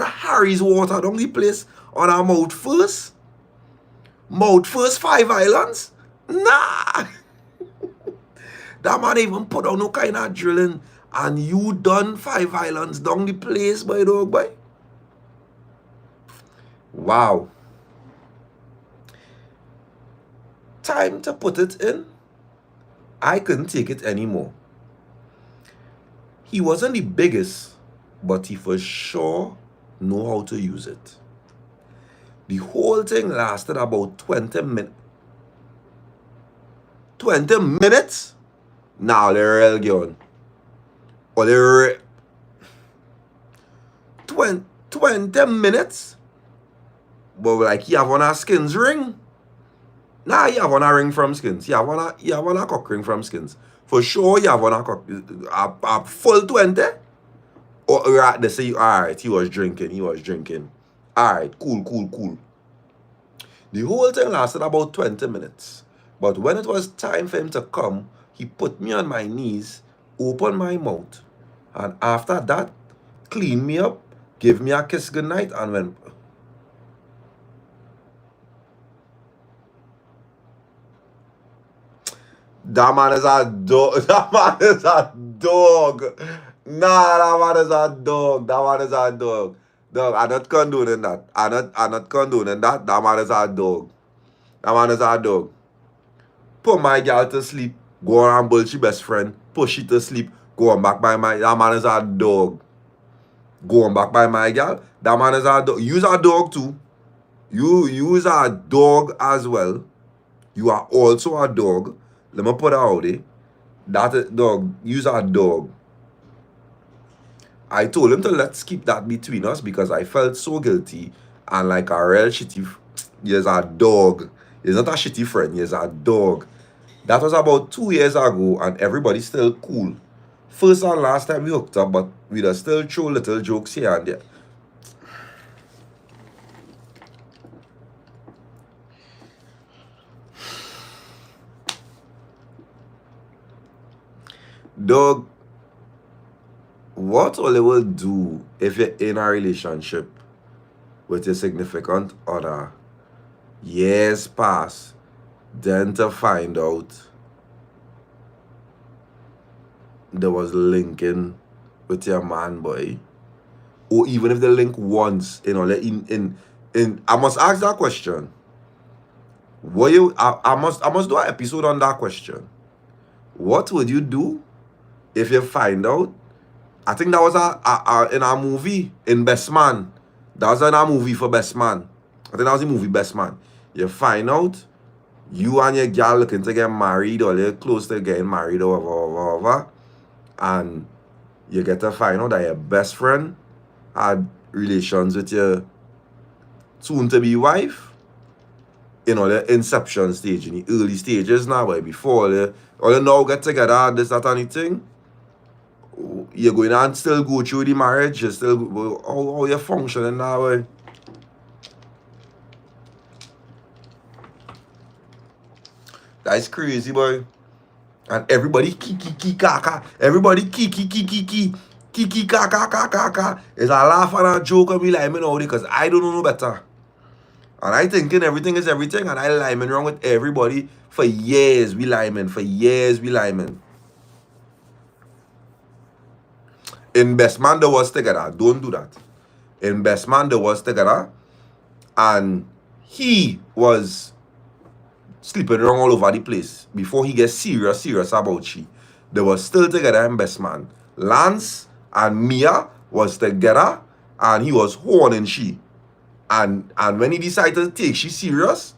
Harry's water down the place on our mouth first. Mouth first 5 islands? Nah. That man even put on no kind of drilling, and you done 5 islands down the place, boy, dog, boy. Wow. Time to put it in. I couldn't take it anymore. He wasn't the biggest, but he for sure know how to use it. The whole thing lasted about 20 minutes. 20 minutes? Now the real girl. Or the 20 minutes? But like you have on a Skins ring? Nah, you have on a ring from Skins. You have on a cock ring from Skins. For sure you have on a full 20? Or right, they say, alright, he was drinking. Alright, cool. The whole thing lasted about 20 minutes. But when it was time for him to come, he put me on my knees, opened my mouth, and after that, cleaned me up, gave me a kiss goodnight, and went. That man is a dog. That man is a dog. Nah, that man is a dog. Dog, I'm not condoning that. I'm not condoning that. That man is a dog. Put my girl to sleep. Go on and build your best friend. Push it to sleep. Going back by that man is a dog. Going back by my girl, that man is a dog. You's a dog too. You's a dog as well. You are also a dog. Let me put it out there. That dog, you's a dog. I told him to let's keep that between us because I felt so guilty and like a real shitty. He's a dog. He's not a shitty friend. He's a dog. That was about 2 years ago and everybody's still cool. First and last time we hooked up, but we just still throw little jokes here and there. Dog, what will will do if you're in a relationship with your significant other, years pass, then to find out there was linking with your man, boy, or even if they link once, you know, in I must ask that question. I must do an episode on that question. What would you do if you find out? I think that was in a movie in Best Man. That was in a movie for Best Man. I think that was the movie Best Man. You find out you and your girl looking to get married or you're close to getting married or whatever, and you get to find out that your best friend had relations with your soon-to-be wife. You know, the inception stage, in the early stages now, but before you now get together, this, that, anything, you're going to still go through the marriage, you still how you functioning now, way. That's crazy, boy. And everybody kiki kaka. Everybody kiki kaka. It's a laugh and a joke of me liming out because I don't know no better. And I thinking everything is everything, and I liming wrong with everybody for years. We liming. In Best Man, there was together. Don't do that. In Best Man, there was together, and he was sleeping around all over the place before he gets serious about she. They were still together in Best Man. Lance and Mia was together, and he was horning she. And when he decided to take she serious,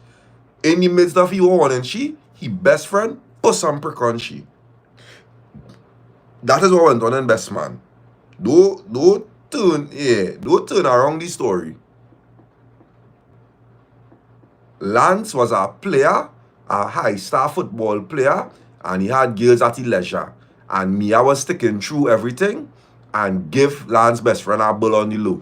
in the midst of he horning she, he best friend put some prick on she. That is what went on in Best Man. Don't turn around the story. Lance was a player, a high-star football player, and he had girls at his leisure. And Mia was sticking through everything and give Lance's best friend a bull on the low.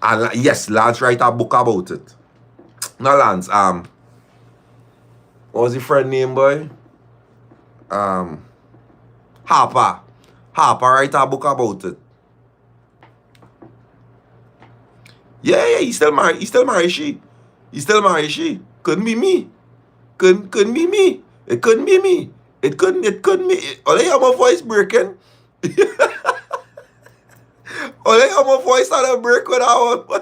And yes, Lance write a book about it. Not Lance, what was his friend name, boy? Harper write a book about it. Yeah, he still married she. Couldn't be me. Couldn't be me. It couldn't be me. It couldn't be. All I hear my voice breaking. All I hear my voice started break with that one.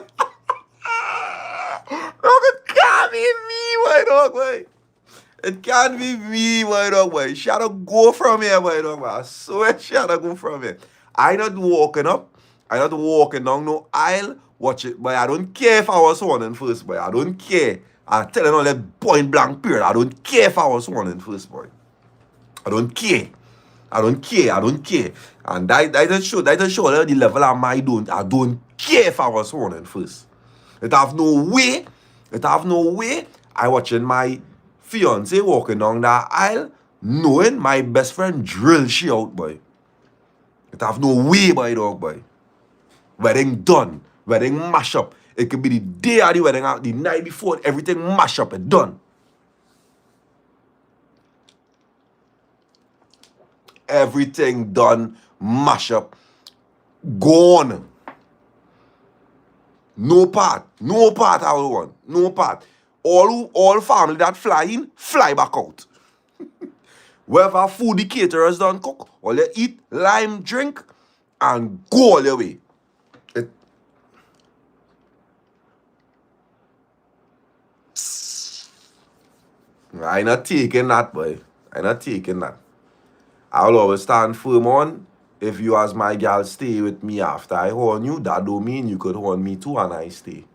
It can't be me, my dog, boy. It can't be me, my dog, boy. She had to go from here, my dog, boy. I swear she had to go from here. I not walking up. I not walking down no aisle. Watch it, boy. I don't care if I was sworn in first, boy. I don't care. I'm telling you that point blank period. I don't care if I was sworn in first, boy. I don't care. And that just show the level of my I don't care if I was sworn in first. It have no way. I watching my fiance walking down that aisle, knowing my best friend drill she out, boy. It have no way, my dog, boy. Wedding done. Wedding mash up. It could be the day of the wedding, the night before, everything mash up and done. Everything done, mash up, gone. No part I will want. No part. All family that fly in, fly back out. Wherever food the caterers done cook, all you eat, lime, drink, and go all your way. I not taking that, boy. I not taking that. I'll always stand firm on, if you as my gal stay with me after I horn you, that don't mean you could horn me too and I stay.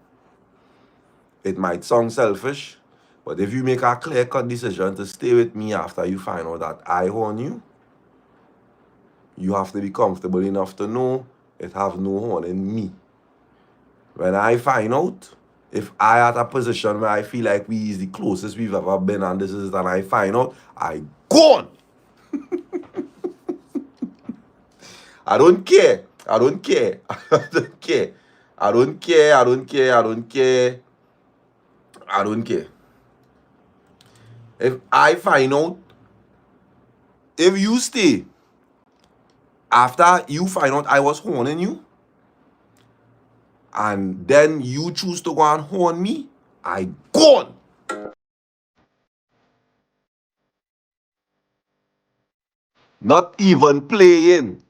It might sound selfish, but if you make a clear-cut decision to stay with me after you find out that I horn you, you have to be comfortable enough to know it have no horn in me. When I find out, if I at a position where I feel like we is the closest we've ever been and this is it, and I find out, I gone. I don't care. I don't care. I don't care. I don't care. I don't care. I don't care. I don't care. If I find out, if you stay after you find out I was horning you, and then you choose to go and horn me, I gone. Not even playing.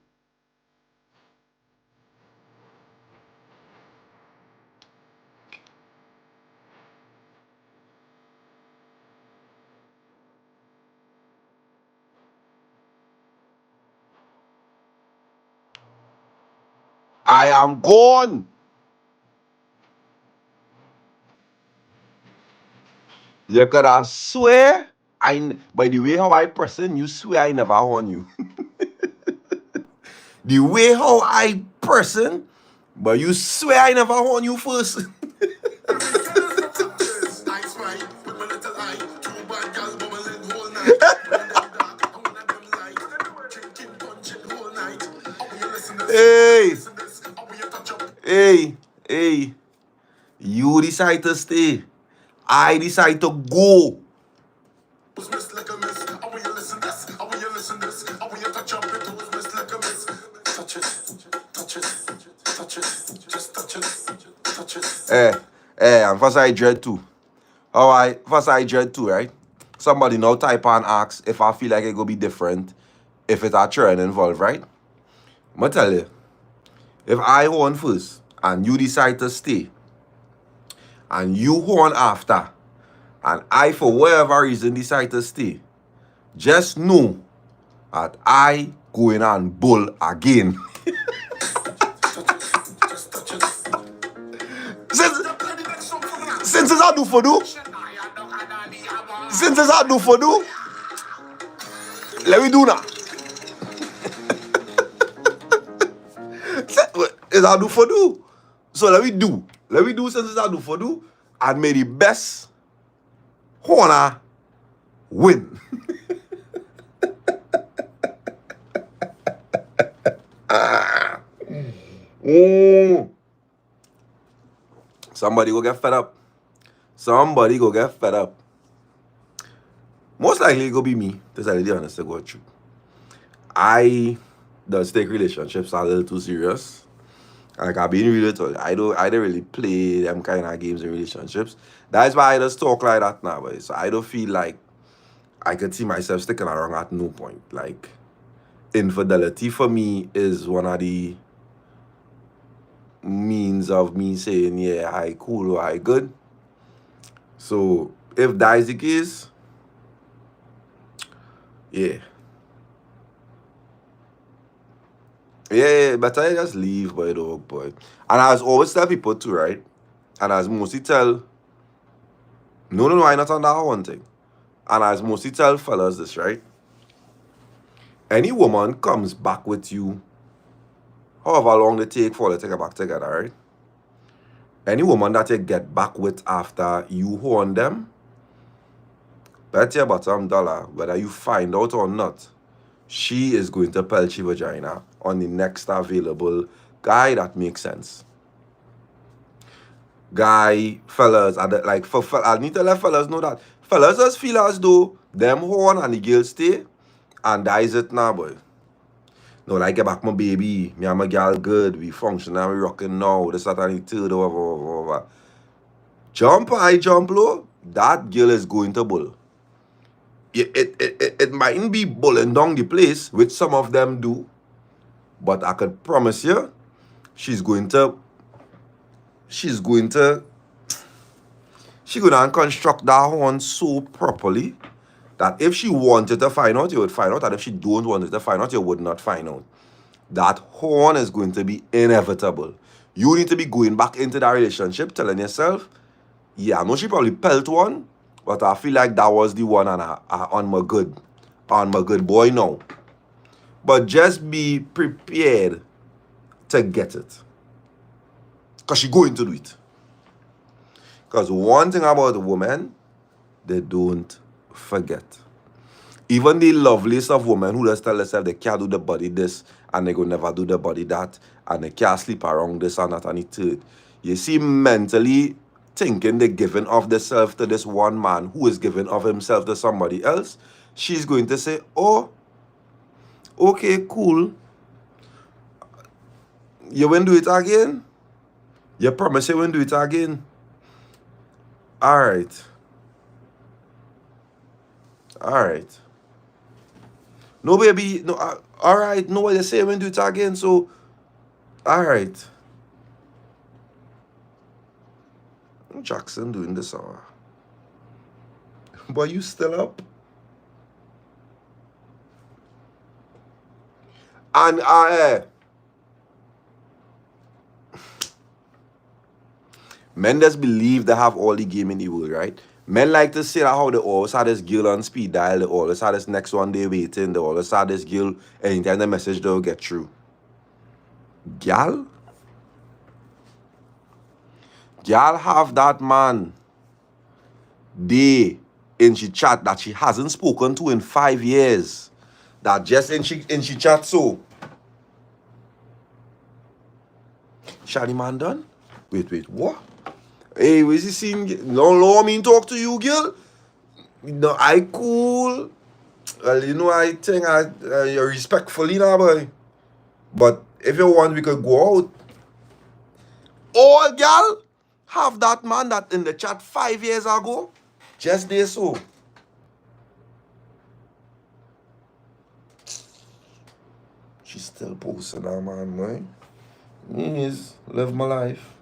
I am gone. You could have swear by the way how I person, you swear I never horn you. The way how I person, but you swear I never horn you first. Hey, hey, hey. You decide to stay. I decide to go. And first I dread too. Alright, first I dread too, right? Somebody now type and ask if I feel like it go be different if it's a churn involved, right? I'ma tell you, if I horn first and you decide to stay, and you horn after, and I for whatever reason decide to stay, just know that I going on bull again. Since it's a do for do, since it's a do for do, let me do now. It's a do for do. So let me do. Let me do since it's a do for do, and may the best horner win. Somebody go get fed up. Somebody go get fed up. Most likely it go be me. To tell you the honest to go through. I don't take relationships a little too serious. Like I've been really told, I don't really play them kind of games in relationships. That's why I just talk like that now, boy. So I don't feel like I could see myself sticking around at no point. Like infidelity for me is one of the means of me saying, yeah, I cool or I good. So if that is the case, yeah. Yeah, better I just leave, boy, dog, boy. And I always tell people too, right? And as mostly tell, no, I not on that one thing. And as mostly tell fellas this, right? Any woman comes back with you, however long they take for they take it back together, right? Any woman that you get back with after you horn them, bet your bottom dollar, whether you find out or not, she is going to pelch your vagina on the next available guy that makes sense. Guy, fellas, like I need to let fellas know that fellas just feel as though them horn and the girl stay, and that is it now, boy. No, like get back my baby, me and my girl good, we function and we rocking now, this, that, and the third, whatever. Jump high, jump low, that girl is going to bull. It mightn't be bulling down the place, which some of them do, but I could promise you, she's gonna construct that horn so properly That if she wanted to find out, you would find out. And if she don't want to find out, you would not find out. That horn is going to be inevitable. You need to be going back into that relationship telling yourself, yeah, I know she probably pelt one, but I feel like that was the one and I on my good boy now. But just be prepared to get it. Because she going to do it. Because one thing about a woman, they don't forget. Even the loveliest of women who just tell themselves they can't do the body this and they go never do the body that and they can't sleep around this and that and the third. You see, mentally thinking they're giving of themselves to this one man who is giving of himself to somebody else, she's going to say, oh, okay, cool. You won't do it again? You promise you won't do it again? Alright. Alright. No, baby. No, alright. No, what you say when do it again? So, alright. Jackson doing this hour. But you still up? And men just believe they have all the game in the world, right? Men like to say that how they always had this girl on speed dial, they always had this next one day waiting, they always had this girl anytime the message they'll get through. Gal have that man day in she chat that she hasn't spoken to in 5 years. That just in she chat so. Shady man done? Wait, what? Hey, where's he seeing? No, me talk to you, girl. No, I cool. Well, you know, I think you're respectfully now, boy. But if you want, we could go out. All gal have that man that in the chat 5 years ago. Just there so. She's still posting that man, boy. Me is live my life.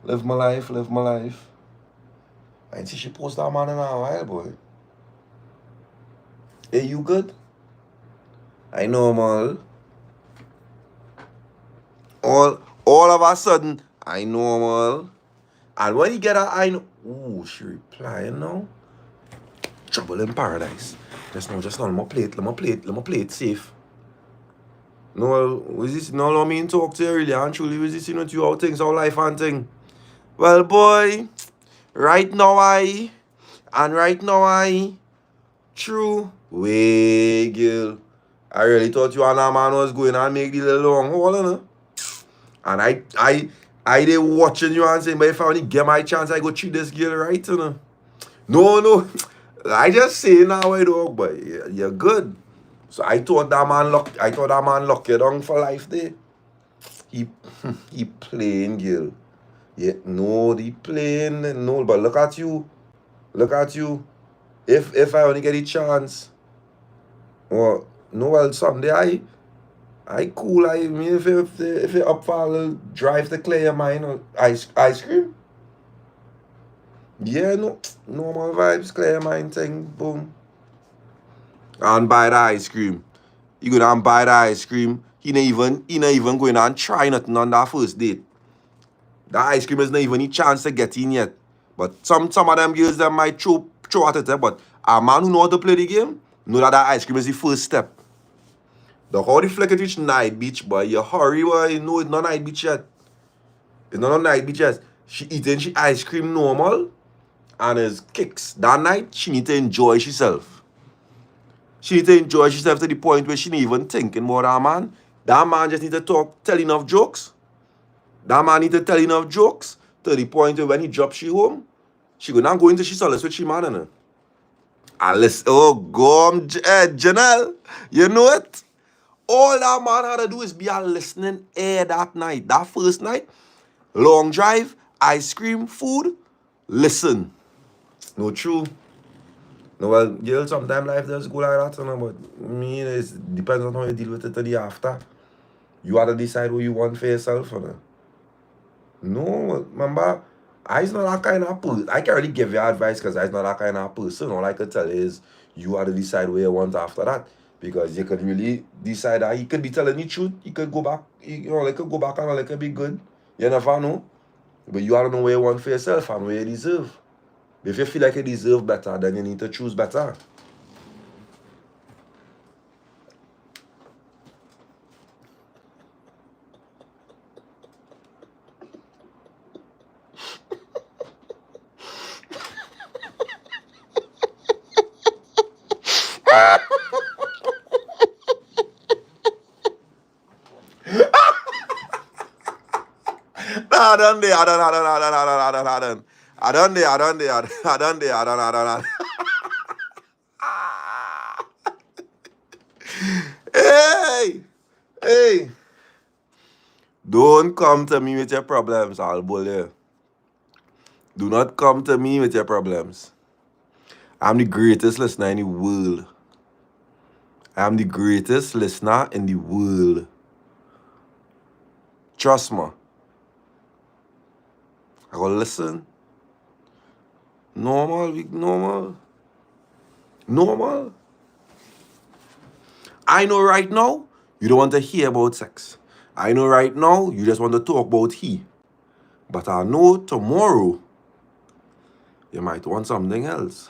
Live my life. I ain't see she post that man in a while, boy. Hey, you good? I know, man. All of a sudden, I know, man. And when you get her, I know. Ooh, she replying now. Trouble in paradise. Just now, let me play it safe. No, was this no I mean talk to you really and truly was this with you how things, how life and thing. Well, boy, right now true. Way, girl. I really thought you and that man was going and make the little long haul, you know? And I did watching you and saying, but if I only get my chance, I go treat this girl right, you know? No. I just say now, I dog, but you're good. So I thought that man lock you down for life there. He playing, girl. Yeah, no, he playing, no, but look at you. If I only get a chance, well, no, well, someday I cool. I mean, if it up for a little drive to clear your mind, or ice cream. Yeah, no, normal vibes, clear your mind thing, boom. And buy the ice cream. You go down and buy the ice cream. He not even going and try nothing on that first date. That ice cream is not even a chance to get in yet. But some of them girls that might throw at it, but a man who know how to play the game, know that ice cream is the first step. The how the flick it reach night beach, boy. You hurry, boy. You know it's not night beach yet. It's not night beach yet. She eating she ice cream normal and his kicks. That night, she need to enjoy herself. She need to enjoy herself to the point where she not even thinking about that man. That man just need to tell enough jokes. That man need to tell enough jokes to the point where when he drops she home, she go now go into she solace with she man, you know. And listen, oh, Janelle, you know it? All that man had to do is be a listening ear that night. That first night, long drive, ice cream, food, listen. No true. No, well, girl, sometimes life does go like that, you know, but me, it depends on how you deal with it to the after. You have to decide what you want for yourself, you know. No, remember, I's not that kind of person. I can't really give you advice because I's not that kind of person. All I could tell you is you have to decide where you want after that. Because you could really decide that he could be telling the truth. He could go back, like could go back and like could be good. You never know. But you have to know where you want for yourself and where you deserve. If you feel like you deserve better, then you need to choose better. I done there, I done, I done, I done, I done, I done, I done. I done there, I done there, I done there, I done, I done, I done. Hey, hey. Don't come to me with your problems, I'll bully you. Do not come to me with your problems. I'm the greatest listener in the world. I'm the greatest listener in the world. Trust me. I go listen. Normal. I know right now you don't want to hear about sex. I know right now you just want to talk about he. But I know tomorrow you might want something else.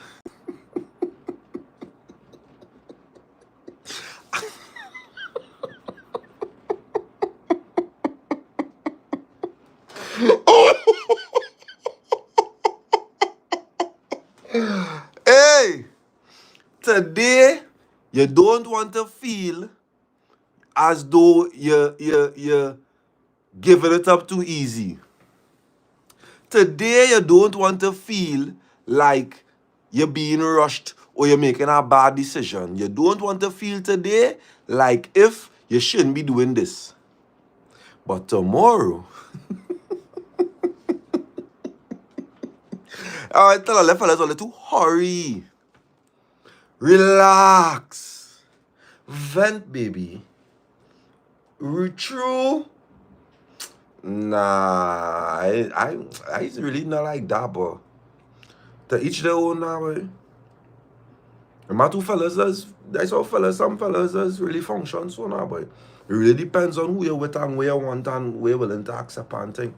Hey, today you don't want to feel as though you're giving it up too easy. Today you don't want to feel like you're being rushed or you're making a bad decision. You don't want to feel today like if you shouldn't be doing this. But tomorrow, I tell all the fellas all to hurry. Relax. Vent, baby. True. Nah, I really not like that, but to each their own now, boy. And my two fellas that's how fellas, some fellas does really function so now, boy. It really depends on who you're with and where you want and where you're willing to accept and thing.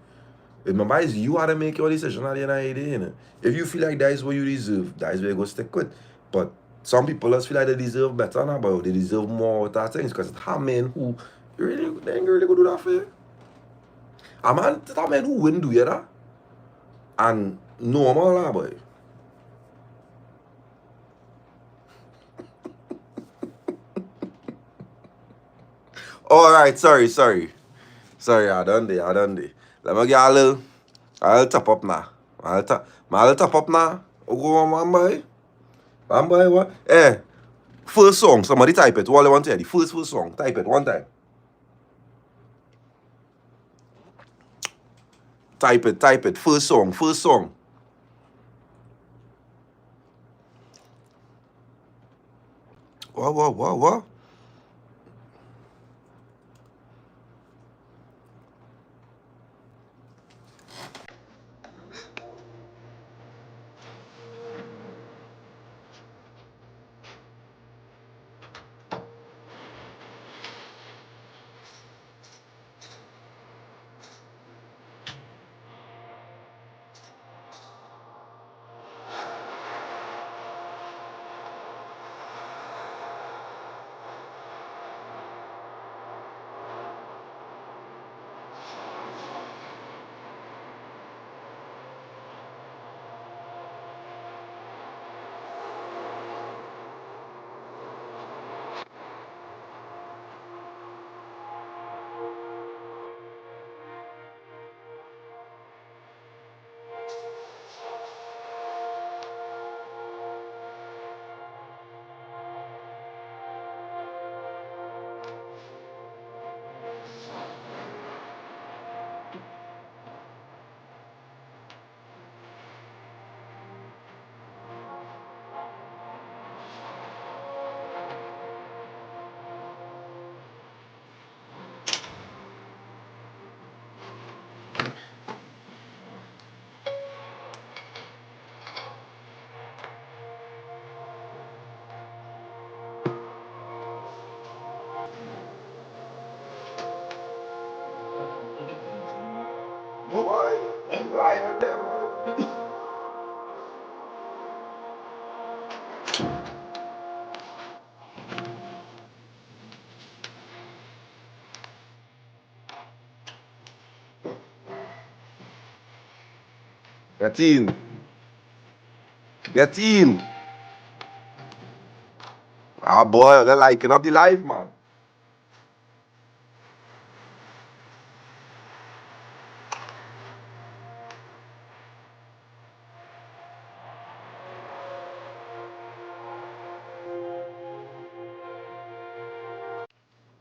Remember, it's you how to make your decision at the end of the day, you know? If you feel like that is what you deserve, that is where you go stick with. But some people just feel like they deserve better now, but they deserve more with that things because it's a men who really they ain't really gonna do that for you. A man, it's a man who wouldn't do you that. And normal, boy. Alright, sorry. Sorry, I done there. Let me get a little top up now. My little top up now. Go on, man, boy. Man, boy, what? Eh, first song, somebody type it. All I want to hear, the first song. Type it one time. Type it. First song. What? Liar them. Get in. Get in. Ah boy, they're liking up the life, man.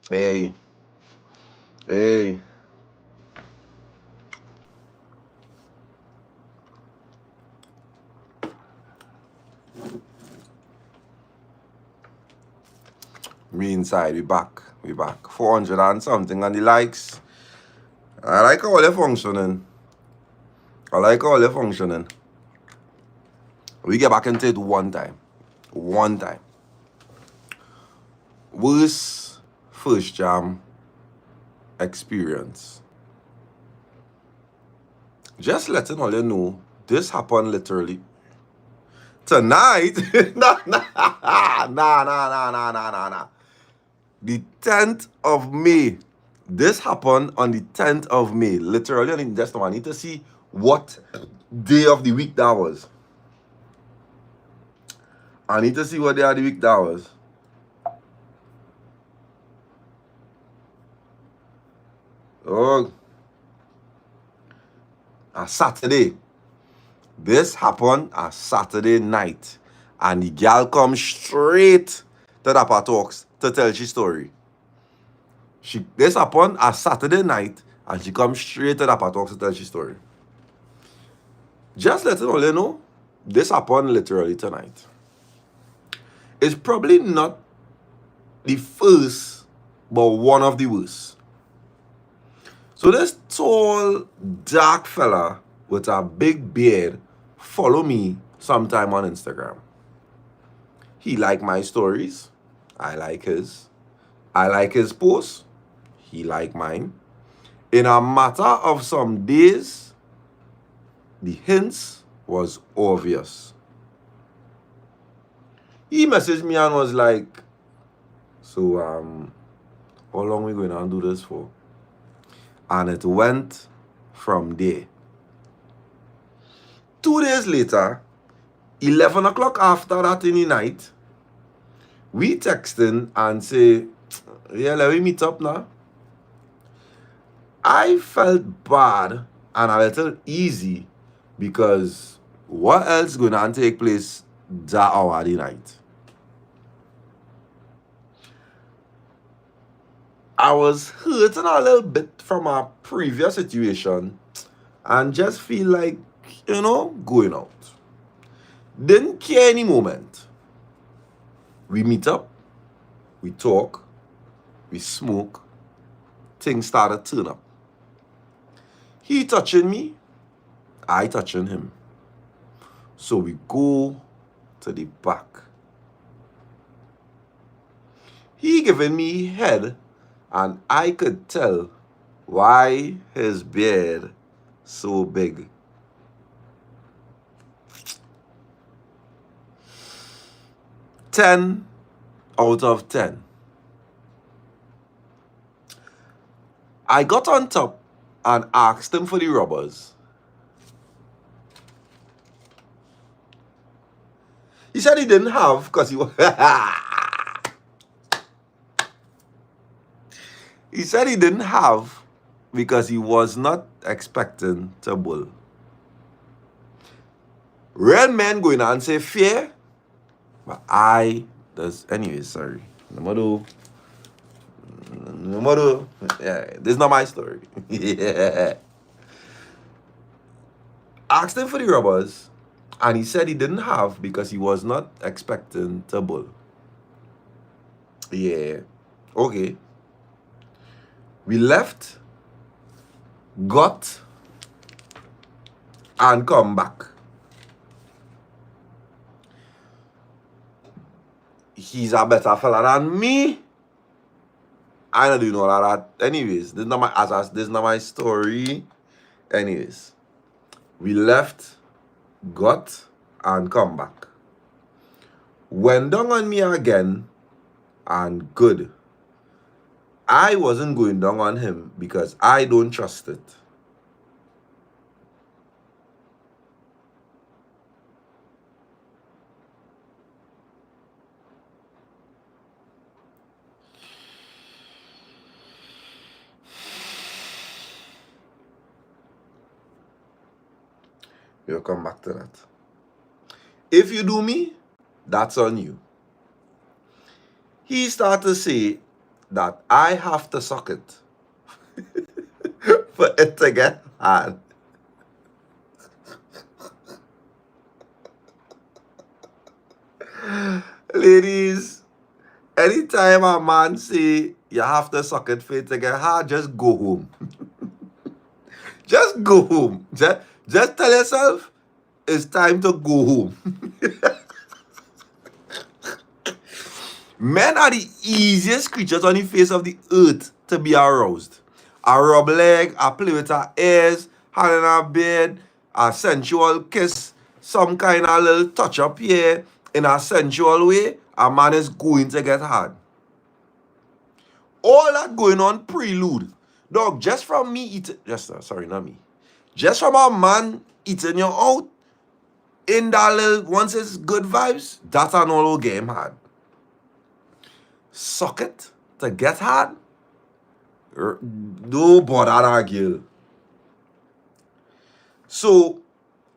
Hey. Hey. We inside, we back. We back. 400 and something on the likes. I like how they're functioning. I like how they're functioning. We get back into it one time. One time. Worst first jam experience. Just letting all you know, this happened literally tonight. Nah. The 10th of May. This happened on the 10th of May. Literally, I need to see what day of the week that was. I need to see what day of the week that was. Oh, a Saturday. This happened a Saturday night. And the girl comes straight to DAPPA Talks to tell she story. This happened a Saturday night and she comes straight to DAPPA Talks to tell she story. Just letting all you know, this happened literally tonight. It's probably not the first, but one of the worst. So this tall, dark fella with a big beard follow me sometime on Instagram. He like my stories. I like his. I like his posts. He like mine. In a matter of some days, the hints was obvious. He messaged me and was like, so how long we going to do this for? And it went from there. 2 days later, 11 o'clock after that in the night, we texting and say, yeah, let me meet up now. I felt bad and a little easy because what else going to take place that hour of the night? I was hurting a little bit from a previous situation and just feel like, going out. Didn't care any moment. We meet up, we talk, we smoke, things started to turn up. He touching me, I touching him. So we go to the back. He giving me head, and I could tell why his beard so big. Ten out of 10. I got on top and asked him for the rubbers. He said he didn't have because he was he said he didn't have because he was not expecting to bull. Real men going on say fear, but anyways, sorry. No matter. Yeah, this is not my story. Yeah. Asked him for the rubbers, and he said he didn't have because he was not expecting to bull. Yeah. Okay. We left, got, and come back. He's a better fella than me. I don't know all that. Anyways, this is not my story. Anyways. We left, got, and come back. Went down on me again, and good. I wasn't going down on him because I don't trust it. We'll come back to that. If you do me, that's on you. He started to say that I have to suck it for it to get hard. Ladies, anytime a man say you have to suck it for it to get hard, just go home. Just go home. Just tell yourself it's time to go home. Men are the easiest creatures on the face of the earth to be aroused. I rub leg, I play with her ears, hand in her bed, a sensual kiss, some kind of little touch up here in a sensual way, a man is going to get hard. All that going on prelude. Dog, just from me eating, sorry, not me. Just from a man eating you out, in that little, once it's good vibes, that's an all game hard. Suck it to get hard? No bother that girl. So,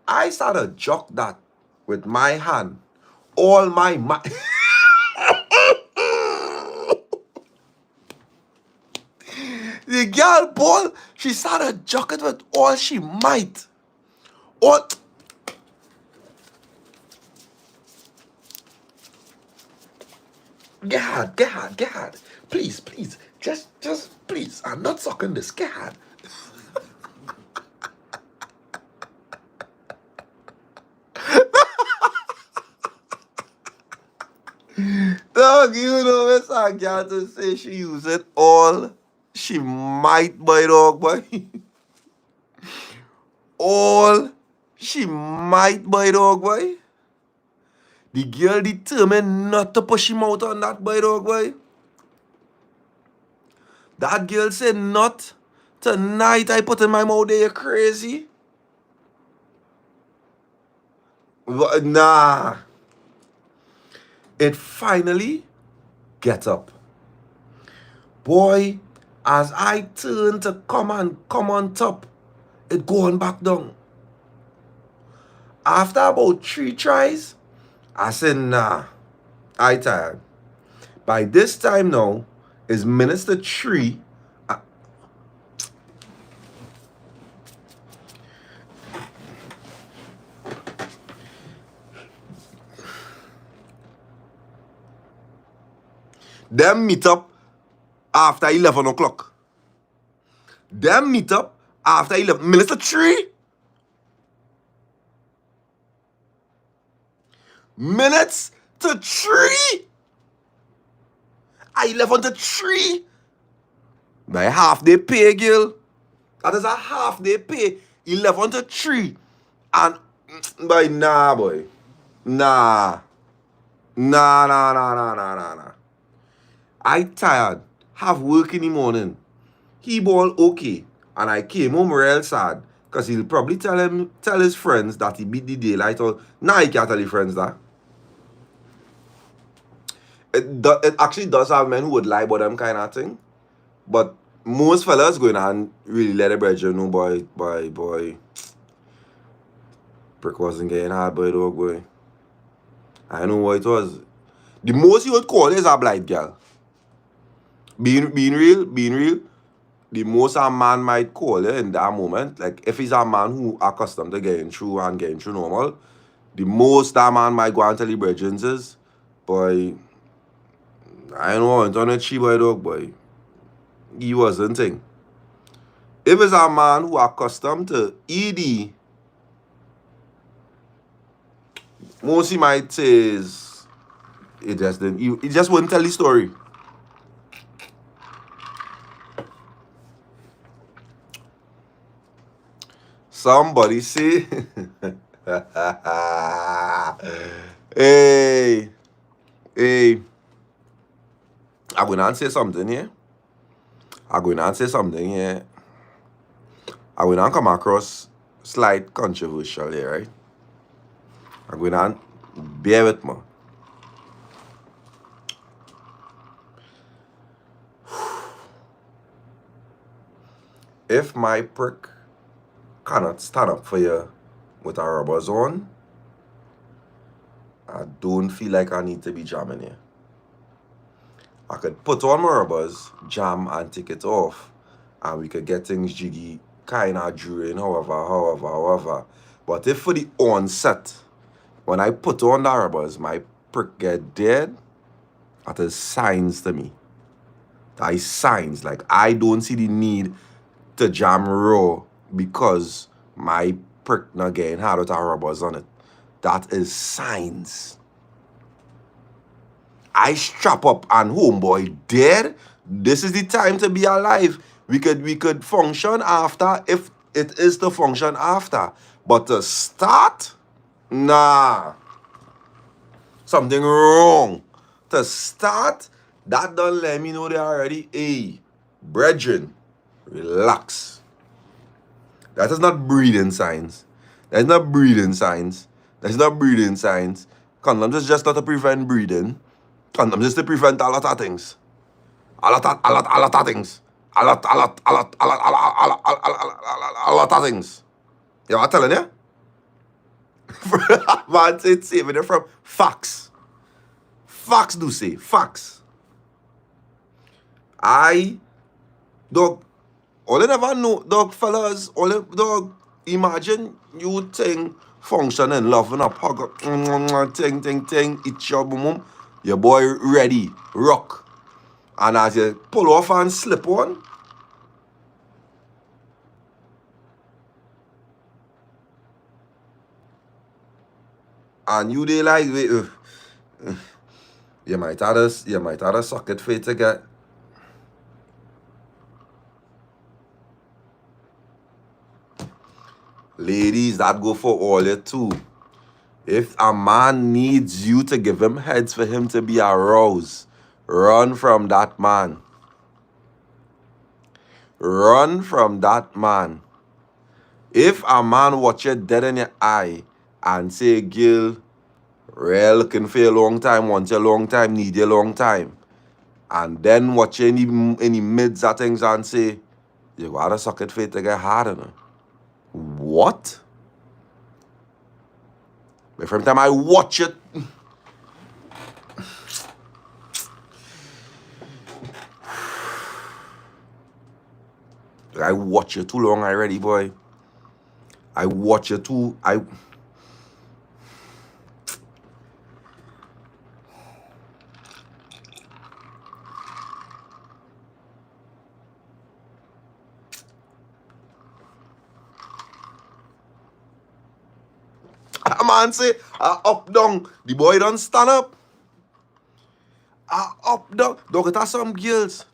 I started jock that with my hand. All my The girl ball, she started jock it with all she might. All get hard. Please, just please. I'm not sucking this. Get hard. Dog, you know Miss a girl to say she use it all. She might, boy, dog, boy. All she might, boy, dog, boy. The girl determined not to push him out on that, boy, dog, boy. That girl said, not tonight. I put in my mouth there, you crazy. Nah. It finally get up. Boy, as I turn to come on top, it going back down. After about 3 tries, I said, nah, I tired. By this time now, it's minutes to 3. Them meet up after 11 o'clock. Them meet up after 11 minutes to 3. Minutes to 3. 11 to 3. By half day pay, girl. That is a half day pay. 11 to 3. And by nah, boy. Nah. Nah. I tired. Have work in the morning. He ball okay. And I came home real sad. Because he'll probably tell his friends that he beat the daylight out. Nah, he can't tell his friends that. It actually does have men who would lie about them kind of thing. But most fellas going on really let a brethren know, boy. Prick wasn't getting hard, boy, dog, boy. I know what it was. The most you would call is a blind girl. Being real, the most a man might call it in that moment, like if he's a man who accustomed to getting through normal, the most that man might go and tell the brethren is, boy, I know it's on a cheap boy, dog, boy. He wasn't thing. If it's a man who accustomed to ED, most he might say is, he just wouldn't tell the story. Somebody say, hey, hey, I'm going to say something here. I'm going to say something here. I'm going to come across slight controversial here, right? I'm going to bear with me. If my prick cannot stand up for you with a rubbers on, I don't feel like I need to be jamming here. I could put on my rubbers, jam, and take it off, and we could get things jiggy, kind of during, however. But if for the onset, when I put on the rubbers, my prick get dead, that is signs to me. That is signs. Like, I don't see the need to jam raw because my prick not getting hard with our rubbers on it. That is signs. I strap up and homeboy dead. This is the time to be alive. We could function after if it is to function after. But to start, nah. Something wrong. To start, that done let me know they already. Hey, brethren, relax. That is not breathing signs. That is not breathing signs. That is not breathing signs. Condoms is just not to prevent breathing. Condoms is to prevent a lot of things. A lot of things. A lot of things. You know what I'm telling you? Man, it's saving it from facts. Facts do say. Facts. Dog, all you never know, dog, fellas, dog, imagine you think functioning, loving up, hug up, ting, eat your boom, your boy ready, rock. And as you pull off and slip on, and you they like, you might have a socket for it to get. Ladies, that go for all you too. If a man needs you to give him heads for him to be aroused, run from that man. Run from that man. If a man watch you dead in your eye and say, Gil, real looking for a long time, want you a long time, need you a long time, and then watch you in the midst of things and say, you gotta suck it for it to get harder. No? What? Every time I watch it, I watch you too long already, boy. I watch you too. A man say, up down. The boy don't stand up. Up down. Dog, it has some girls.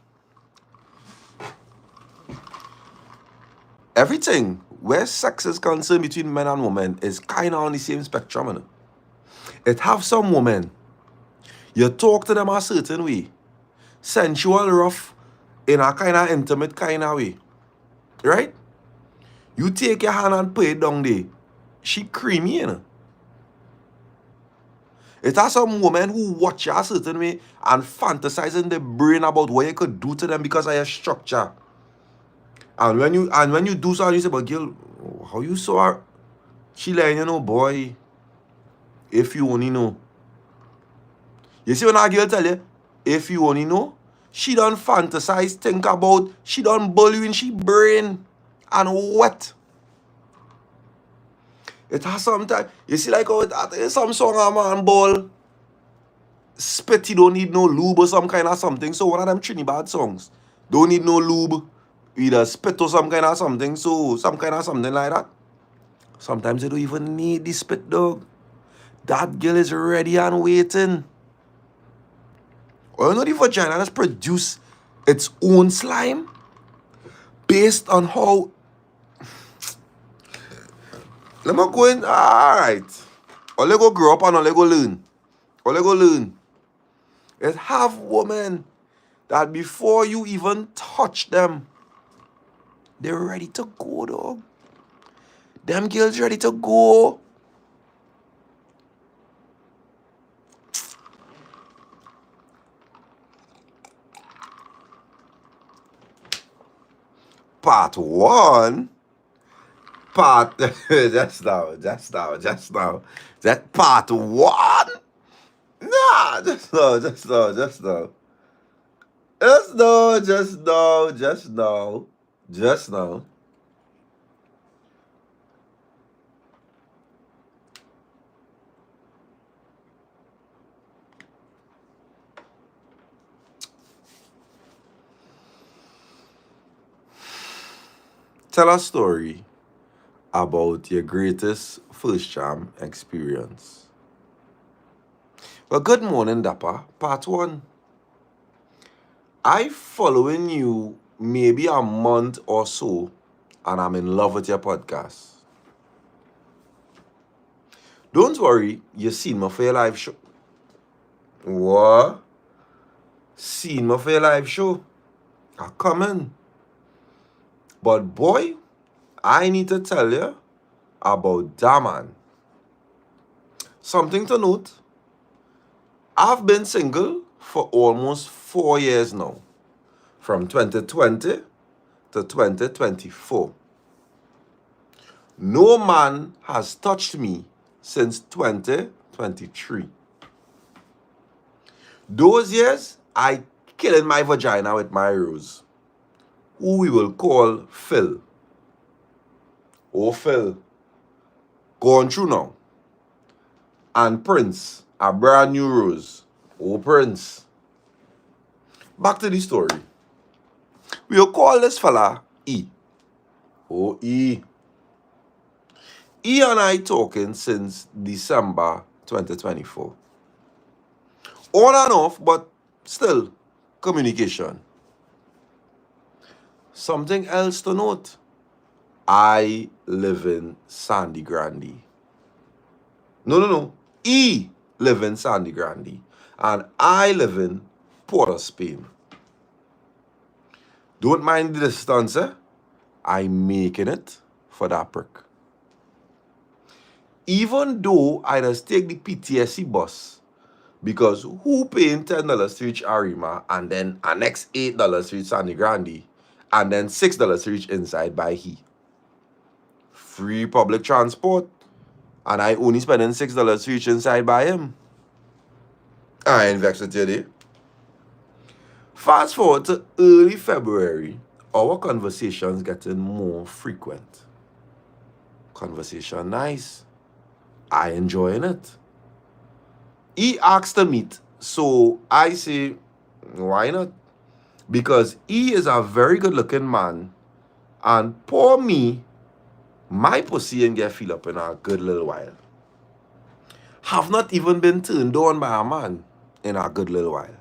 Everything where sex is concerned between men and women is kind of on the same spectrum. You know? It have some women, you talk to them a certain way, sensual, rough, in a kind of intimate kind of way, right? You take your hand and put it down there, she creamy, you know. It has some women who watch you a certain way and fantasize in their brain about what you could do to them because of your structure. And when you do so, you say, but girl, how you saw her? She like, you know, boy, if you only know. You see when a girl tell you, if you only know, she done fantasize, think about, she done bull you in she brain and what? It has some time. You see like how it is some song a man ball. Spit, you don't need no lube or some kind of something. So one of them Trinidad songs. Don't need no lube. Either spit or some kind of something. So some kind of something like that. Sometimes you don't even need the spit, dog. That girl is ready and waiting. Or you know the vagina has produced its own slime based on how Let me go in. Alright. All they go grow up and all they go learn. All they go learn. Is have women that before you even touch them, they're ready to go, dog. Them girls ready to go. Part one. Part just now. That part one. Nah, just no. Just now. Tell a story about your greatest first time experience. Well, good morning, Dappa. Part one. I following you maybe a month or so, and I'm in love with your podcast. Don't worry, you seen me for your live show. What? Seen me for your live show? I come in. But boy, I need to tell you about that man. Something to note, I've been single for almost 4 years now, from 2020 to 2024. No man has touched me since 2023. Those years, I killed my vagina with my rose, who we will call Phil. Oh, Phil, going through now. And Prince, a brand new rose. Oh, Prince. Back to the story. We'll call this fella E. Oh, E. E and I talking since December 2024. On and off, but still, communication. Something else to note. I live in Sandy Grande. No. E live in Sandy Grande. And I live in Port of Spain. Don't mind the distance, eh? I'm making it for that prick. Even though I just take the PTSD bus, because who paying $10 to reach Arima and then a next $8 to reach Sandy Grande and then $6 to reach inside by he? Free public transport, and I only spending $6 to reach inside by him. I ain't vexed with you there. Fast forward to early February, our conversations getting more frequent. Conversation nice. I enjoying it. He asked to meet, so I say, why not? Because he is a very good looking man, and poor me, my pussy ain't get feel up in a good little while. Have not even been turned on by a man in a good little while.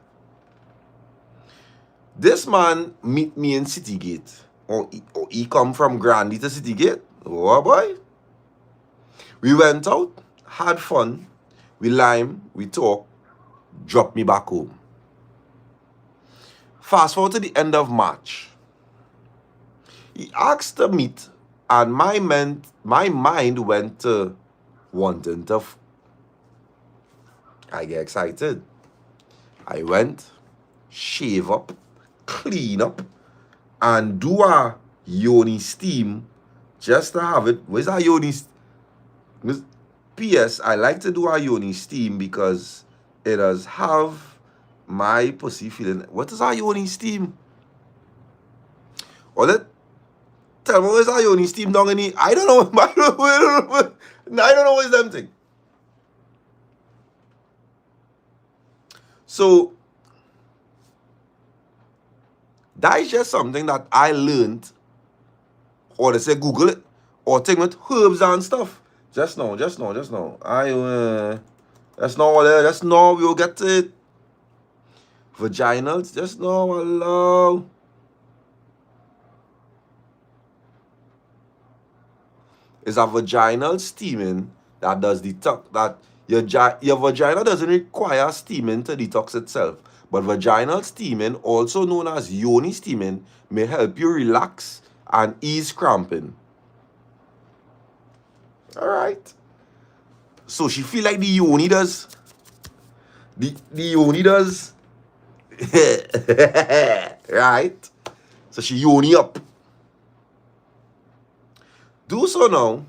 This man meet me in Citygate. Or he come from Grande to Citygate. Oh boy. We went out, had fun, we lime, we talk, drop me back home. Fast forward to the end of March. He asked to meet, and my mind went to wanting to. I get excited. I went, shave up, clean up, and do a yoni steam just to have it. Where's our yoni? P.S. I like to do a yoni steam because it does have my pussy feeling. What is our yoni steam? Or tell me where's our yoni steam down in the, I don't know. I don't know what's them thing. So that is just something that I learned, or they say Google it, or take with herbs and stuff. Just now. Just now we will get to it. Vaginals, just now, hello. is a vaginal steaming that does detox. That your vagina doesn't require steaming to detox itself. But vaginal steaming, also known as yoni steaming, may help you relax and ease cramping. Alright. So she feel like the yoni does. The yoni does. Right? So she yoni up. Do so now.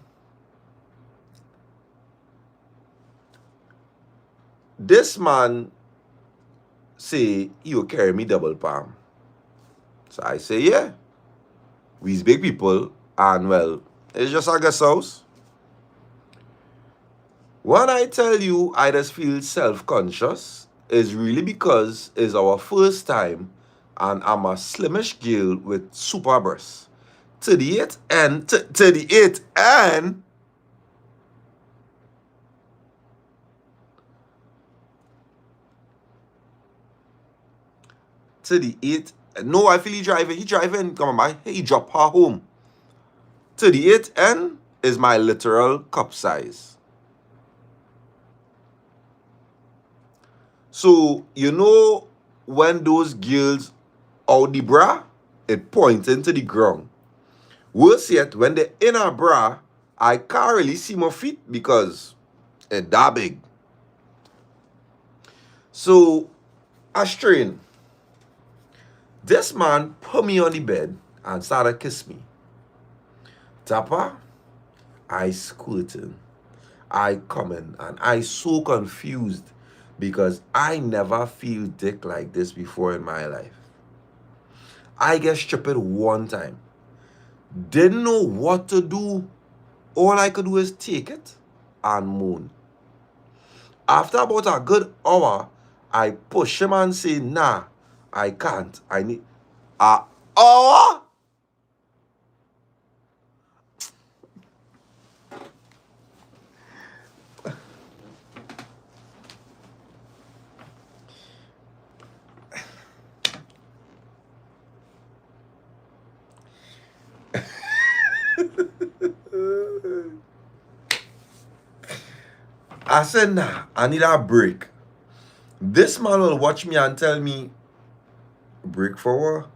This man say he will carry me double palm. So I say, yeah. We's big people, and well, it's just a guest house. When I tell you I just feel self-conscious, is really because it's our first time and I'm a slimish girl with super breasts. To the 8th and to the 8th and to the 8th. No, I feel he driving, come on, man. He drop her home. To the 8th end is my literal cup size. So, you know, when those girls out the bra, it points into the ground. Worse yet, when they're in a bra, I can't really see my feet because it's that big. So, I strain. This man put me on the bed and started kiss me. Dappa, I squirting, I coming, and I so confused because I never feel dick like this before in my life. I get stripped one time. Didn't know what to do. All I could do is take it and moan. After about a good hour, I push him and say, nah, I can't. I need an hour? I said, nah, I need a break. This man will watch me and tell me, break for what?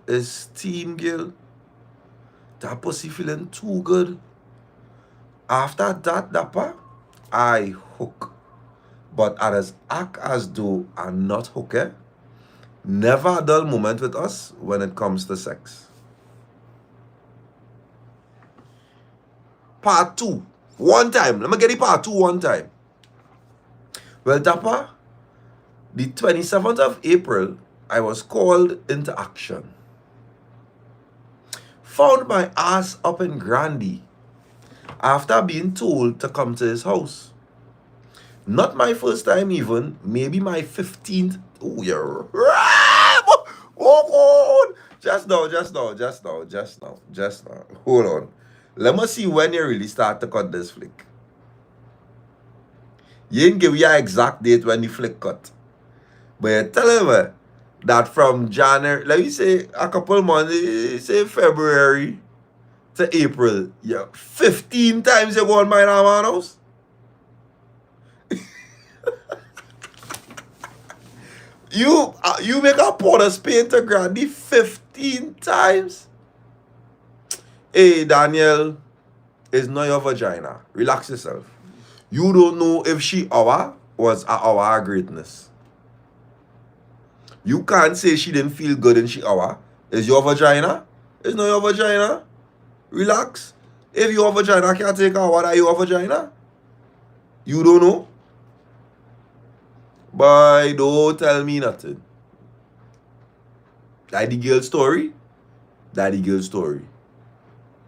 Is steam, girl. That pussy feeling too good. After that, Dappa, I hook. But I just act as though I'm not hooker. Never a dull moment with us when it comes to sex. Part 2. One time. Let me get the part 2 one time. Well, Dappa, the 27th of April, I was called into action. Found my ass up in Grandy after being told to come to his house. Not my first time even, maybe my 15th. Oh, you're oh, just now. Hold on. Let me see when you really start to cut this flick. You ain't give you an exact date when the flick cut. But you tell him that from January, let me say a couple months, say February to April, yeah, 15 times you go on my man house. You make a pot of Spain to Grandy 15 times? Hey, Daniel, it's not your vagina. Relax yourself. You don't know if she our was our greatness. You can't say she didn't feel good in she our. Is your vagina? It's not your vagina. Relax. If your vagina can't take our, are your vagina? You don't know? Boy, don't tell me nothing. That the girl story? That the girl story.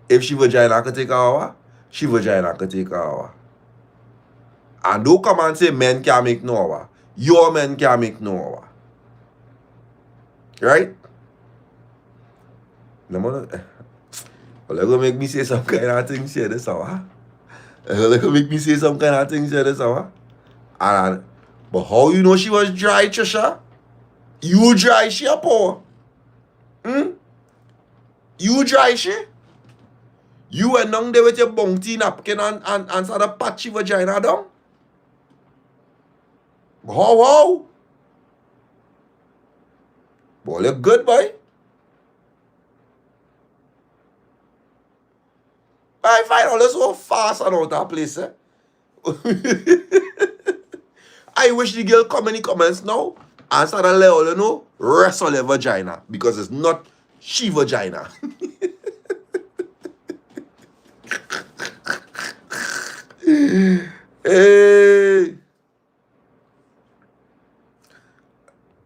If she vagina can take an hour, she vagina can take an hour. And don't come and say men can't make no hour. Your men can't make no hour. Right? Well, they're gonna make me say some kind of things here this hour. They're gonna make me say some kind of things here this hour. But how you know she was dry, Trisha? You dry, she a poor. You dry, she? You went down there with your bounty napkin and started patch your vagina down? How? Boy, look good, boy. I find all this so fast around that place, eh? I wish the girl come in the comments now and start to let all you know, rest on your vagina. Because it's not she vagina. Hey.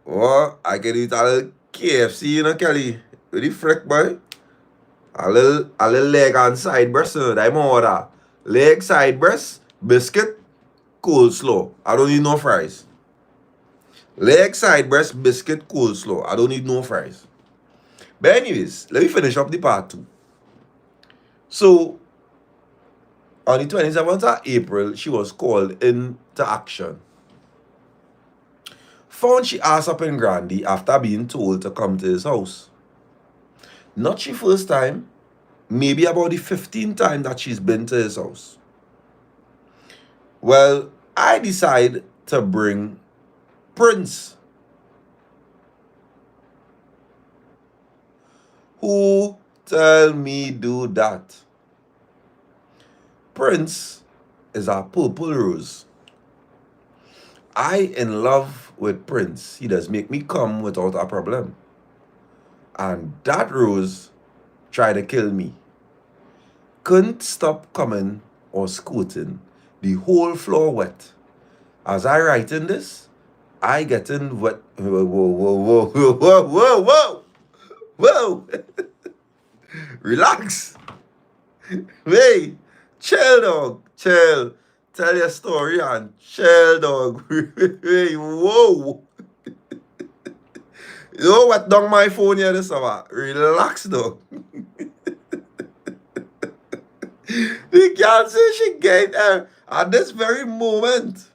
Oh, I can eat a little KFC, you know, Kelly. With the frick, boy. A little leg and side breast, that more order. Leg, side breast, biscuit, coleslaw. I don't need no fries. Leg, side breast, biscuit, coleslaw. I don't need no fries. But anyways, let me finish up the part 2. So, on the 27th of April, she was called into action. Found she ass up in Grandy after being told to come to his house. Not she first time, maybe about the 15th time that she's been to his house. Well, I decide to bring Prince. Who tell me do that? Prince is a purple rose. I in love with Prince. He does make me come without a problem. And that rose tried to kill me. Couldn't stop coming or scooting. The whole floor wet. As I write in this, I get in wet. Whoa. Relax. Hey, chill, dog. Chill. Tell your story and chill, dog. Hey, whoa. You know what down my phone here this summer? Relax, dog. The girl say she get there at this very moment.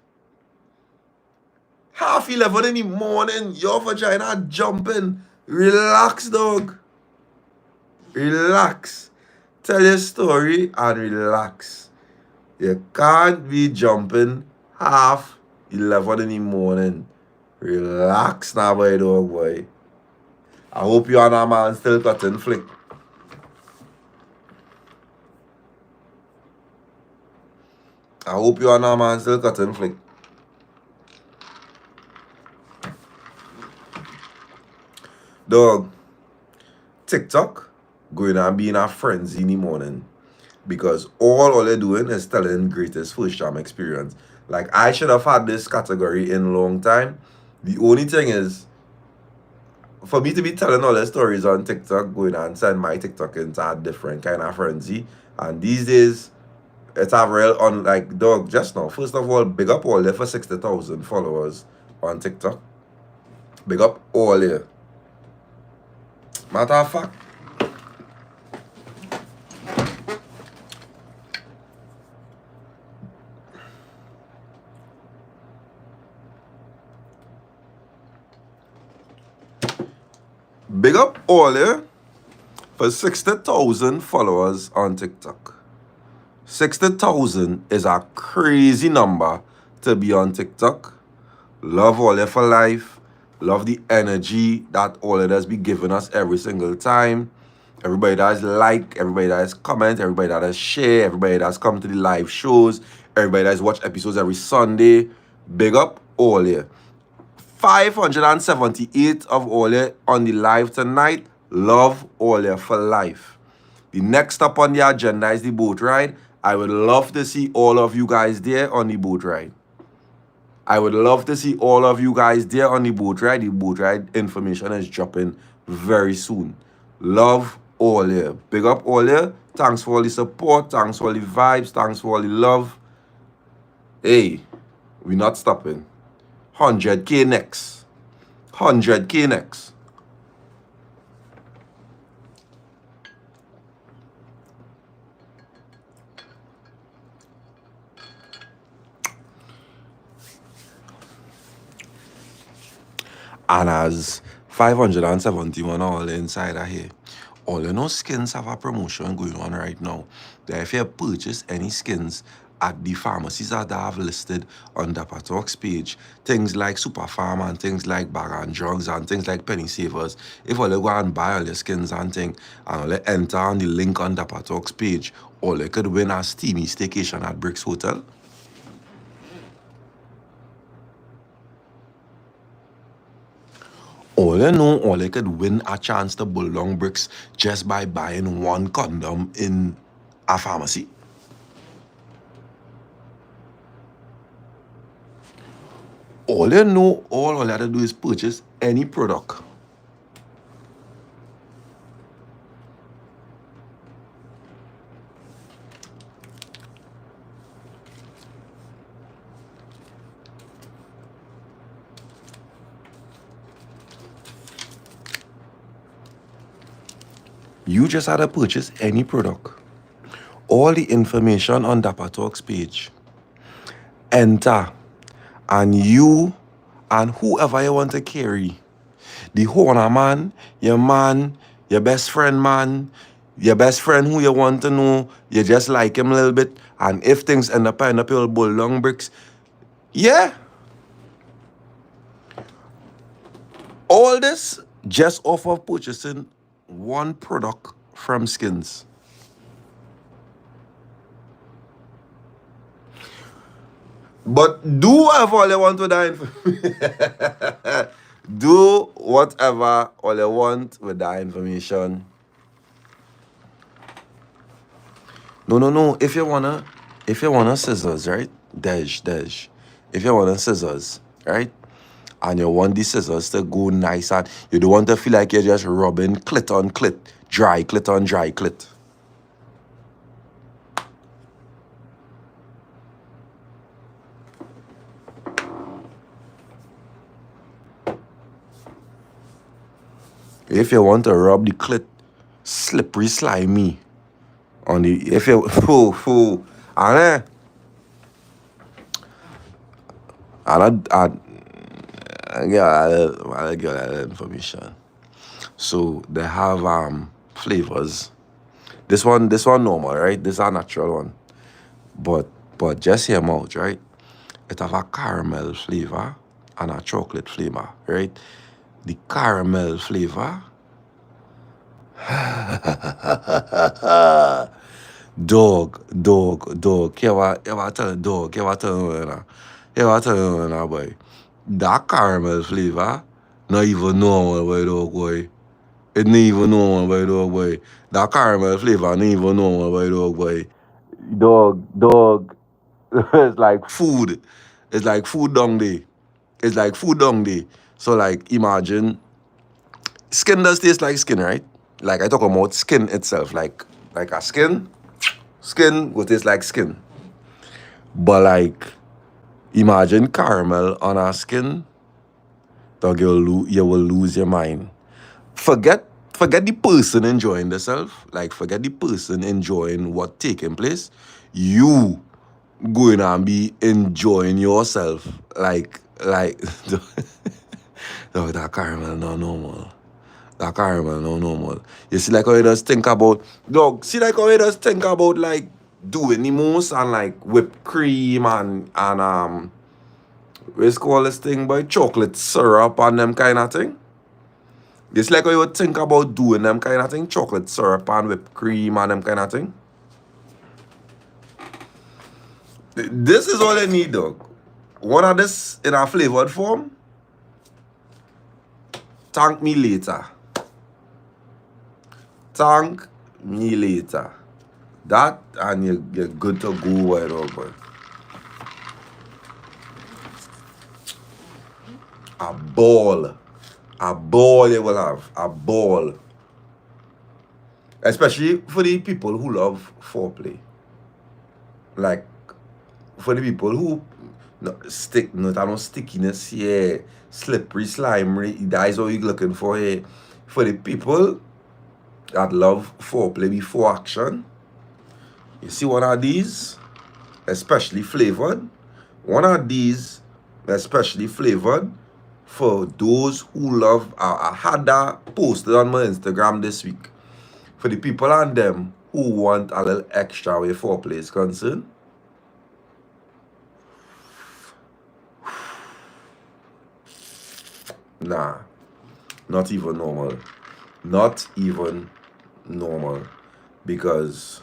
11:30 in the morning, your vagina jumping. Relax, dog. Relax. Tell your story and relax. You can't be jumping 11:30 in the morning. Relax now, boy, dog, boy. I hope you and a man still cutting flick. I hope you and a man still cutting flick. Dog, TikTok going and being a frenzy in the morning. Because all they're doing is telling greatest first time experience. Like, I should have had this category in a long time. The only thing is, for me to be telling all the stories on TikTok, going and send my TikTok into a different kind of frenzy. And these days, it's a real like, dog, just now. First of all, big up all there for 60,000 followers on TikTok. Big up all there. Matter of fact, big up all there for 60,000 followers on TikTok. 60,000 is a crazy number to be on TikTok. Love all there for life. Love the energy that all of us be giving us every single time. Everybody that's like, everybody that's comment, everybody that has share, everybody that's come to the live shows, everybody that's watch episodes every Sunday. Big up all here. 578 of all here on the live tonight. Love all here for life. The next up on the agenda is the boat ride. I would love to see all of you guys there on the boat ride. I would love to see all of you guys there on the boat ride. The boat ride information is dropping very soon. Love all here. Big up all here. Thanks for all the support. Thanks for all the vibes. Thanks for all the love. Hey, we're not stopping. 100K next. 100K next. And as 571 all inside of here. All you know, skins have a promotion going on right now. That if you purchase any skins at the pharmacies that I have listed on DAPPA TALKS page, things like Super Farm and things like Bag and Drugs and things like Penny Savers, if all you go and buy all your skins and things, and all you enter on the link on DAPPA TALKS page, all you could win a steamy staycation at Bricks Hotel. All you know, all you could win a chance to bull long bricks just by buying one condom in a pharmacy. All you know, all you have to do is purchase any product. You just had to purchase any product. All the information on DAPPA TALKS page. Enter. And you and whoever you want to carry. The owner man, your best friend man, your best friend who you want to know, you just like him a little bit. And if things end up your bull long bricks, yeah. All this just off of purchasing one product from Skins. But do whatever you want with that information. Do whatever all you want with that information. No. If you wanna scissors, right? Dej. If you wanna scissors, right? And you want the scissors to go nice and you don't want to feel like you're just rubbing clit on clit, dry clit on dry clit. If you want to rub the clit slippery slimy on the if you and I get that information. So they have flavors. This one normal, right? This is a natural one. But just hear them out, right? It have a caramel flavor and a chocolate flavor, right? The caramel flavor. Dog. You ever tell a dog? You ever tell him, boy? That caramel flavor, not even normal, boy, dog, boy. It not even normal, boy, dog, boy. That caramel flavor, not even normal, boy, dog, boy. Dog. It's like food. It's like food down there. So like imagine skin does taste like skin, right? Like I talk about skin itself, like a skin will taste like skin. But like imagine caramel on our skin, dog, you will lose your mind. Forget the person enjoying themselves, like forget the person enjoying what taking place. You going and be enjoying yourself like dog, that caramel no normal. That caramel no normal. You see like how you just think about like doing the mousse and like whipped cream and what's called this thing by chocolate syrup and them kind of thing. It's like how you would think about doing them kind of thing, chocolate syrup and whipped cream and them kind of thing. This is all I need, dog. One of this in a flavored form. Thank me later. That and you're good to go, right over. A ball you will have. A ball. Especially for the people who love foreplay. Like for the people who not stickiness here, slippery, slimy, that is what you're looking for here. For the people that love foreplay before action, you see one of these, especially flavored. One of these, especially flavored, for those who love. I had that posted on my Instagram this week. For the people and them who want a little extra way foreplay is concerned, nah, not even normal. Not even normal. Because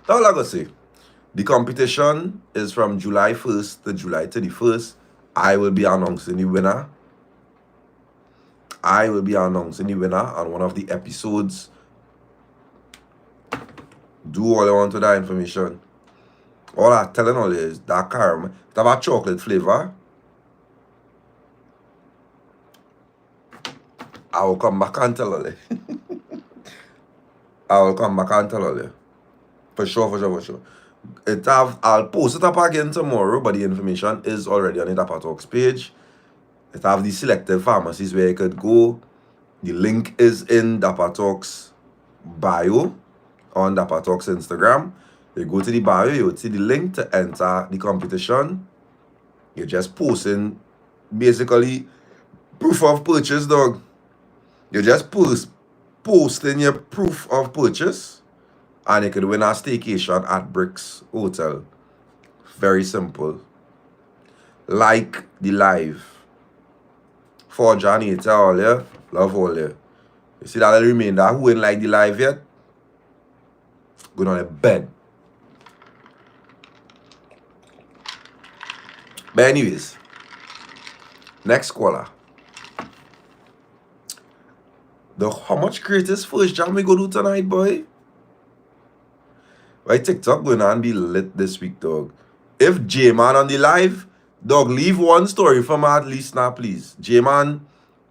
that's all I gotta say. The competition is from July 1st to July 31st. I will be announcing the winner. I will be announcing the winner on one of the episodes. Do all I want to that information. All I'm telling all is that caramel, it have a chocolate flavor. I will come back and tell all you. I will come back and tell all you. For sure. I'll post it up again tomorrow, but the information is already on the DAPPA Talks page. It have the selected pharmacies where you could go. The link is in DAPPA Talks bio on DAPPA Talks Instagram. You go to the bio, you will see the link to enter the competition. You're just posting basically proof of purchase, dog. You're just posting your proof of purchase, and you could win a staycation at Bricks Hotel. Very simple. Like the live. For Johnny, tell all you, love all you. You see that little remainder who ain't like the live yet? Going on a bed. But anyways, next caller. How much greatest first jam we go do tonight, boy? Right, TikTok going on be lit this week, dog. If J-Man on the live, dog, leave one story for me at least now, please. J-Man,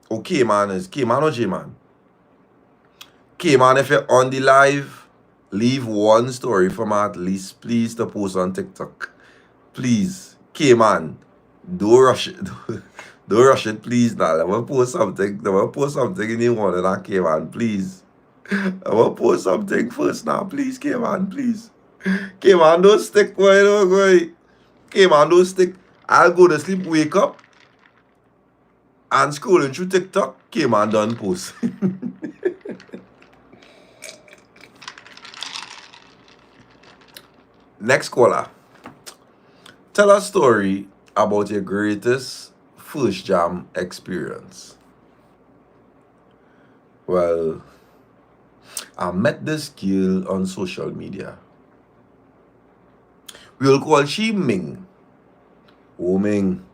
or K-Man is K-Man or J-Man? K-Man, if you're on the live, leave one story for me at least, please, to post on TikTok. Please, K-Man, don't rush it. Don't rush it, please. Now, I want to post something. I want to post something in the morning, now, K-Man, please. I want to post something first now, please, K-Man, please. K-Man, don't stick, boy, don't go. K-Man, don't stick. I'll go to sleep, wake up, and scrolling through TikTok. K-Man done post. Next caller. Tell a story about your greatest first jam experience. Well, I met this girl on social media. We'll call she Ming. Oh, Ming.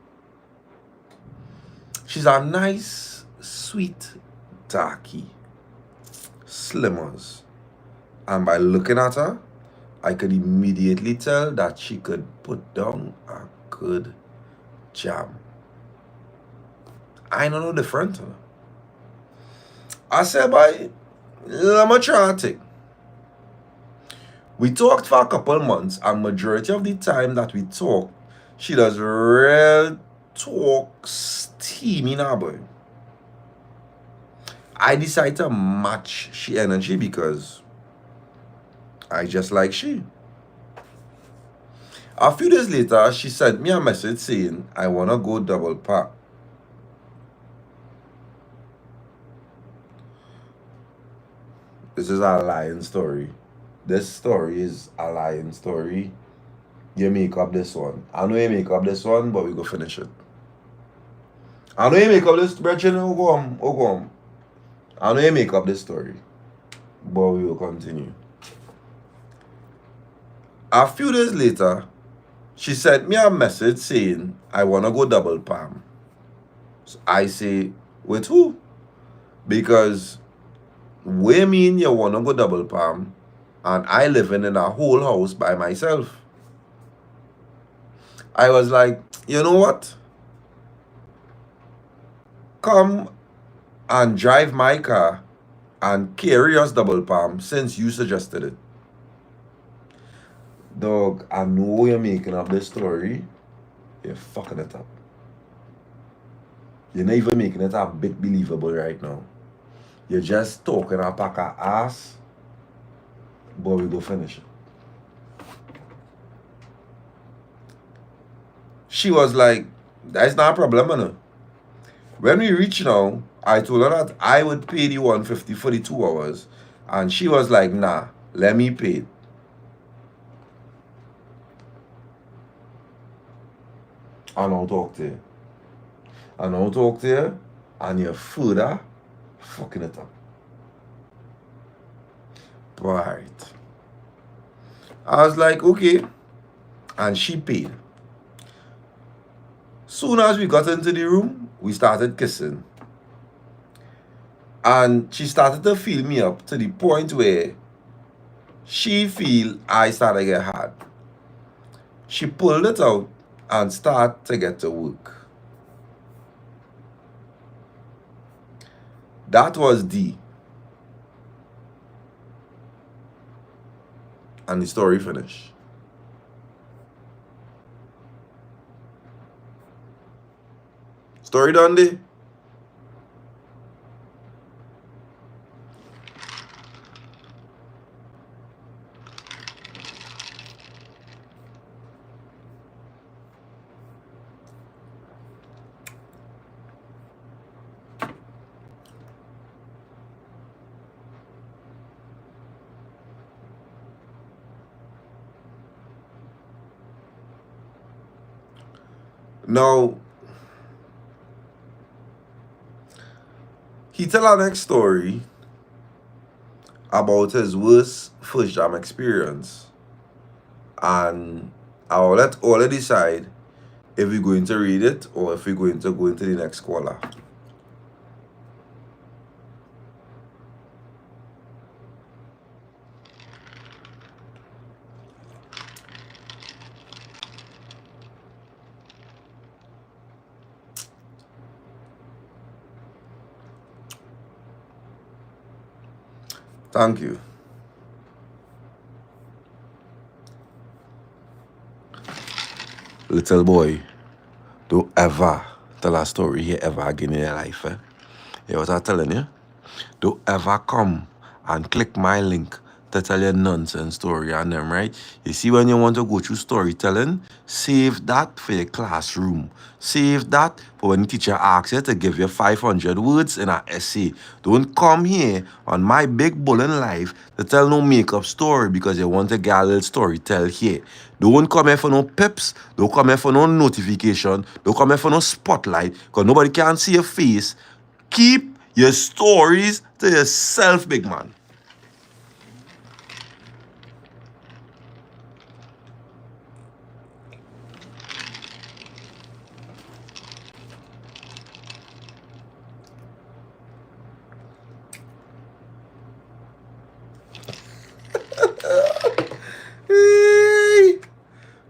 She's a nice, sweet, darky, slimmers. And by looking at her, I could immediately tell that she could put down a good jam. I don't know different. I said, boy, let me try it. We talked for a couple months, and majority of the time that we talk, she does real talk steamy now, boy. I decided to match she energy because I just like she. A few days later, she sent me a message saying, I want to go double park. This is a lying story. This story is a lying story. You make up this one. I know you make up this one, but we go finish it. I know you make up this, Brethren, Ogom. I know you make up this story, but we will continue. A few days later, she sent me a message saying, I want to go double palm. So I say, with who? Because we mean you want to go double palm, and I living in a whole house by myself. I was like, you know what? Come and drive my car and carry us double palm since you suggested it. Dog, I know you're making up this story. You're fucking it up. You're not even making it a bit believable right now. You're just talking a pack of ass, but we go finish it. She was like, that's not a problem, no. When we reached now, I told her that I would pay the 150 for the 2 hours. And she was like, nah, let me pay it. And I'll talk to you. And I'll talk to you, and you're further fucking it up. Right. I was like, okay. And she paid. Soon as we got into the room, we started kissing. And she started to feel me up to the point where she feel I started to get hard. She pulled it out and started to get to work. That was D. And the story finished. Story done, D? Now, he tell our next story about his worst first jam experience. And I'll let all decide if we're going to read it or if we're going to go into the next caller. Thank you. Little boy, don't ever tell a story here ever again in your life. You know what I'm telling you? Don't ever come and click my link to tell your nonsense story on them, right? You see, when you want to go through storytelling, save that for your classroom. Save that for when the teacher asks you to give you 500 words in an essay. Don't come here on my big bull in life to tell no makeup story because you want to get a little story tell here. Don't come here for no pips. Don't come here for no notification. Don't come here for no spotlight because nobody can see your face. Keep your stories to yourself, big man.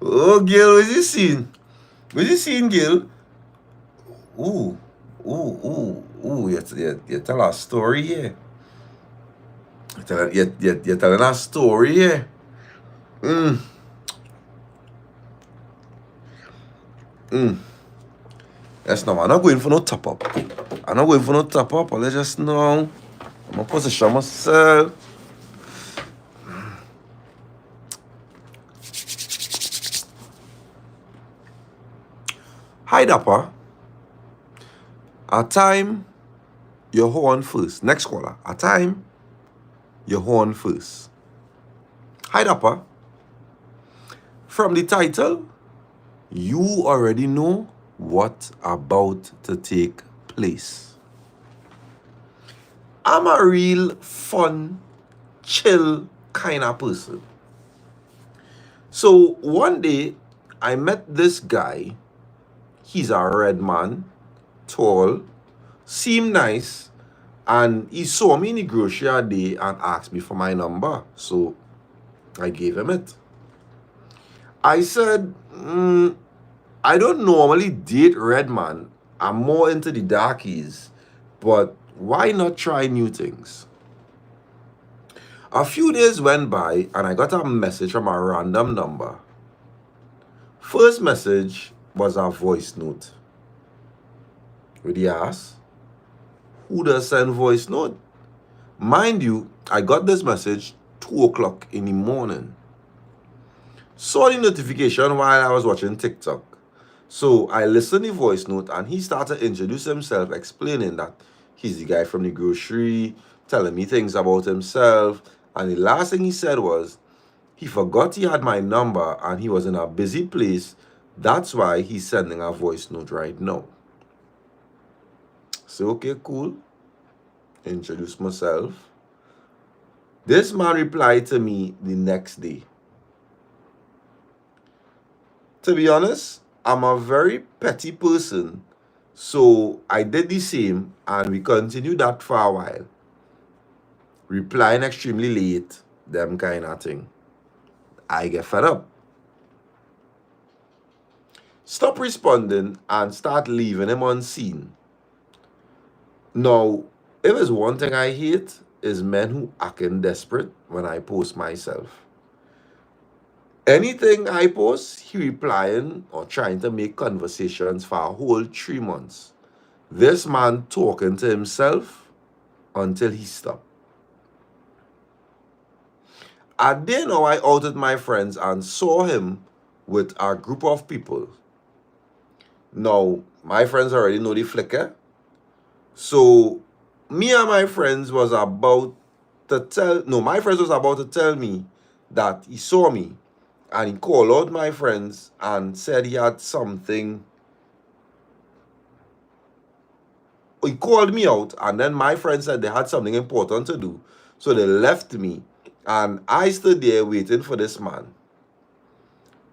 Oh, girl, what's you seeing? What's you seeing, girl? Ooh, you tell a story here. You're telling a story here. Yes, no, I'm not going for no top up. I'm not going for no top up. Let's just know. I'm gonna position myself. Hi, Dappa. A time, your horn first. Next caller. A time, your horn first. Hi, Dappa. From the title, you already know what's about to take place. I'm a real fun, chill kind of person. So one day, I met this guy. He's a red man, tall, seemed nice, and he saw me in the grocery a day and asked me for my number. So I gave him it. I said, I don't normally date red man. I'm more into the darkies, but why not try new things? A few days went by and I got a message from a random number. First message was a voice note. With the ask, who does send voice note? Mind you, I got this message 2 o'clock in the morning. Saw the notification while I was watching TikTok. So I listened to the voice note and he started to introduce himself, explaining that he's the guy from the grocery, telling me things about himself. And the last thing he said was, he forgot he had my number and he was in a busy place. That's why he's sending a voice note right now. So, okay, cool. Introduce myself. This man replied to me the next day. To be honest, I'm a very petty person. So I did the same and we continued that for a while. Replying extremely late, them kind of thing. I get fed up. Stop responding and start leaving him on scene. Now, if there's one thing I hate, is men who acting desperate when I post myself. Anything I post, he replying or trying to make conversations for a whole 3 months. This man talking to himself until he stopped. I didn't know I outed my friends and saw him with a group of people. Now, my friends already know the flicker. So, me and my friends was about to tell, no, my friends was about to tell me that he saw me and he called out my friends and said he had something. He called me out and then my friends said they had something important to do. So they left me and I stood there waiting for this man.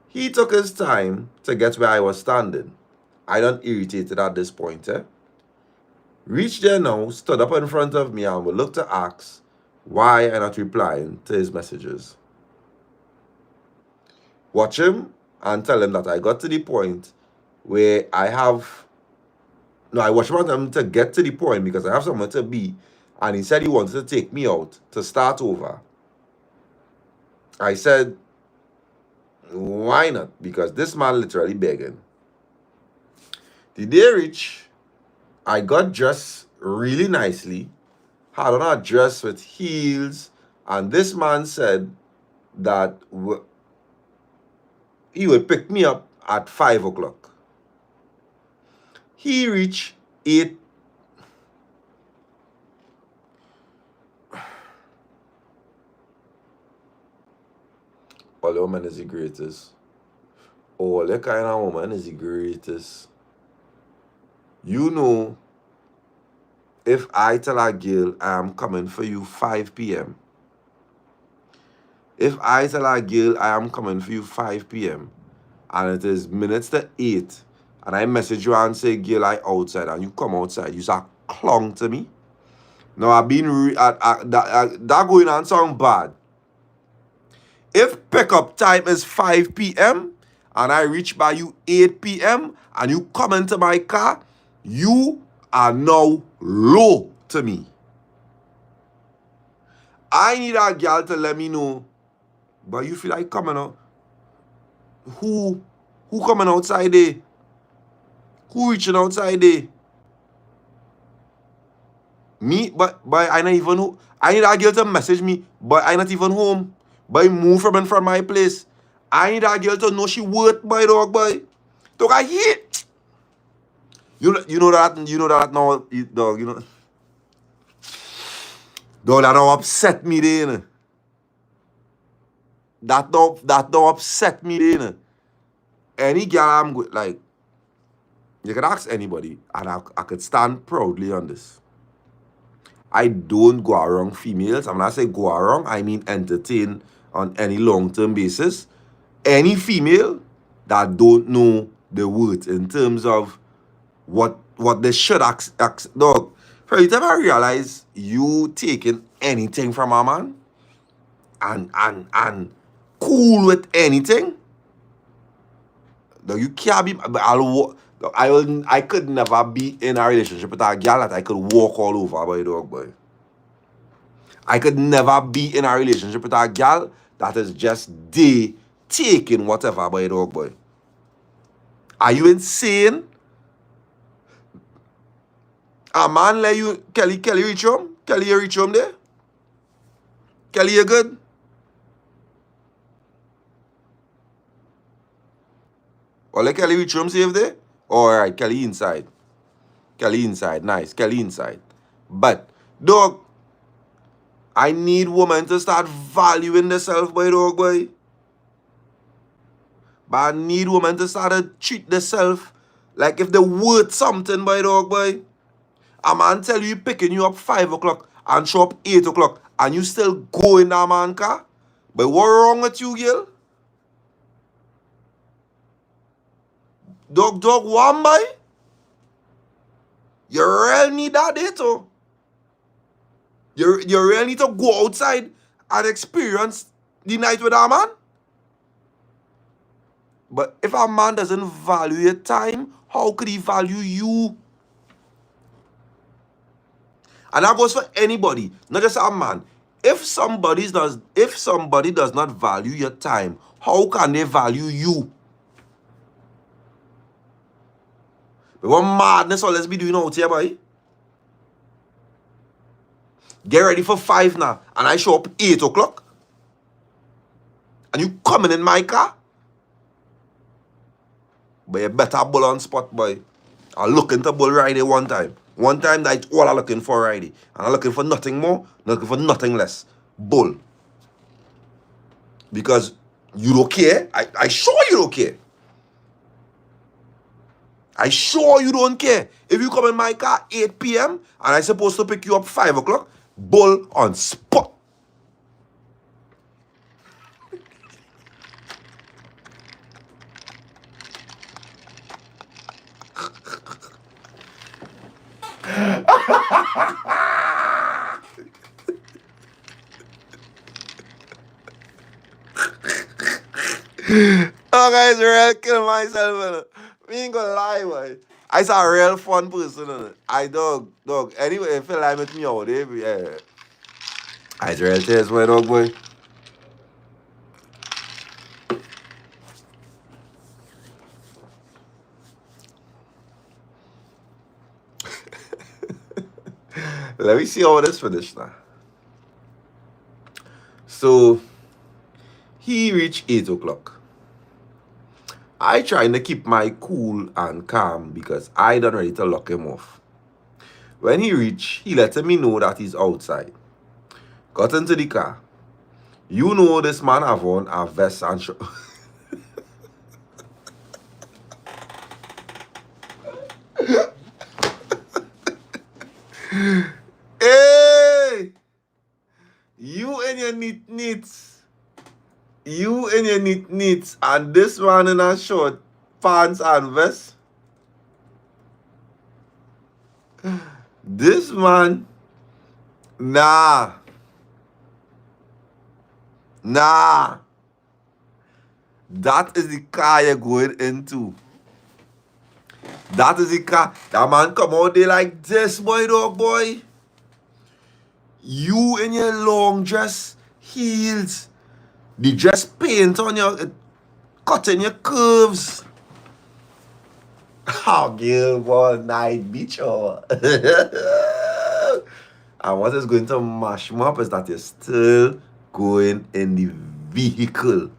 He took his time to get where I was standing. I done irritated at this point, Reached there now, stood up in front of me and would look to ask why I'm not replying to his messages. Watch him and tell him that I got to the point where I watched him to get to the point because I have somewhere to be, and he said he wanted to take me out to start over. I said, why not? Because this man literally begging. The day reached, I got dressed really nicely, had on a dress with heels, and this man said that he would pick me up at 5 o'clock. He reached 8. All the woman is the greatest. All the kind of woman is the greatest. You know, if I tell a girl I am coming for you 5 p.m. If I tell a girl I am coming for you 5 p.m. and it is minutes to 8 and I message you and say, girl, I outside, and you come outside, you start clung to me. Now, I've been, that going on sound bad. If pickup time is 5 p.m. and I reach by you 8 p.m. and you come into my car, you are now low to me. I need a girl to let me know, but you feel like coming out. Who coming outside there? Who reaching outside there? Me, but I not even home. I need a girl to message me, but I not even home. But move from in front of my place. I need a girl to know she worth, boy, dog, boy. Dog, I hate. You know that now, dog, you know. Dog, that don't upset me there, you know. That don't upset me there, you know. Any girl I'm good, like, you can ask anybody, and I could stand proudly on this. I don't go around females. And when I say go around, I mean entertain on any long-term basis. Any female that don't know the words in terms of what they should ask. Dog, for you ever realize you taking anything from a man and cool with anything? Dog, you can't be. I could never be in a relationship with a girl that I could walk all over, boy, dog, boy. I could never be in a relationship with a girl that is just taking whatever, boy, dog, boy. Are you insane? A man let you, Kelly reach home? Kelly, you reach home there? Kelly, you good? Ole Kelly reach room safe there? Alright, Kelly inside. Kelly inside. Nice. Kelly inside. But, dog, I need women to start valuing themselves, boy, dog, boy. But I need women to start to treat themselves like if they're worth something, boy, dog, boy. A man tell you picking you up 5 o'clock and show up 8 o'clock and you still go in that man car. But what wrong with you, girl? Dog, one boy. You really need that data. You really need to go outside and experience the night with that man. But if a man doesn't value your time, how could he value you? And that goes for anybody, not just a man. If somebody does not value your time, how can they value you? But what madness all let's be doing out here, boy? Get ready for 5 now, and I show up 8 o'clock. And you coming in my car? But you better bull on spot, boy. I'm looking to bull Friday one time. One time that's all I'm looking for Friday. And I'm looking for nothing more, looking for nothing less. Bull. Because you don't care. I sure you don't care. I sure you don't care. If you come in my car 8 p.m. and I'm supposed to pick you up 5 o'clock, bull on spot. Oh, guys, real kill myself. Me ain't gonna lie, boy. I's a real fun person. I dog. Anyway, if you like with me out there, yeah. I's real taste, boy, dog, boy. Let me see how this finished now. So, he reached 8 o'clock. I trying to keep my cool and calm because I done ready to lock him off. When he reached, he let me know that he's outside. Got into the car. You know this man have on a vest and shirt. Hey! You and your neats. You in your neats and this man in a short pants and vest. This man, nah. That is the car you're going into. That is the car. That man come out there like this, boy, dog, boy. You in your long dress, heels. The dress paint on your, cutting your curves. Oh, girl, all night, bitch. Oh. And what is going to mash me up is that you're still going in the vehicle.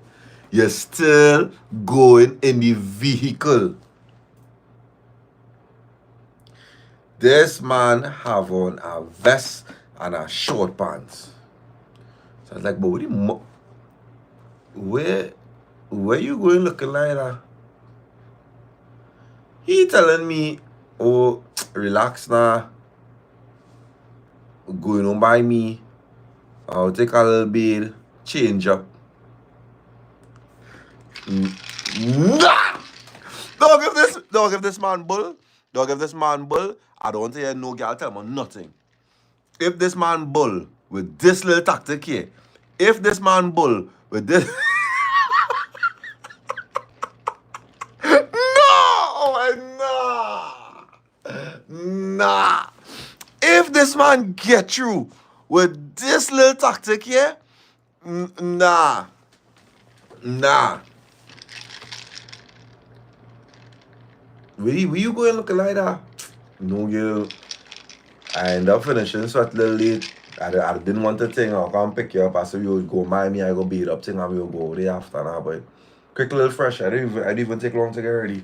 You're still going in the vehicle. This man have on a vest and a short pants. So I was like, but where you going looking like that? He telling me, oh, relax now. Going on by me. I'll take a little bit, change up. Nah! Don't give this man bull. I don't want to hear no girl tell me nothing. If this man bull with this little tactic here, if this man bull with this Nah. If this man get through with this little tactic here, nah. Where you going looking like that? No, girl. I end up finishing so a little late. I didn't want to think I'll come pick you up. I said you would go mind me, I go beat up thing and we'll go there after now, boy. Quick little fresh. I didn't even take long to get ready.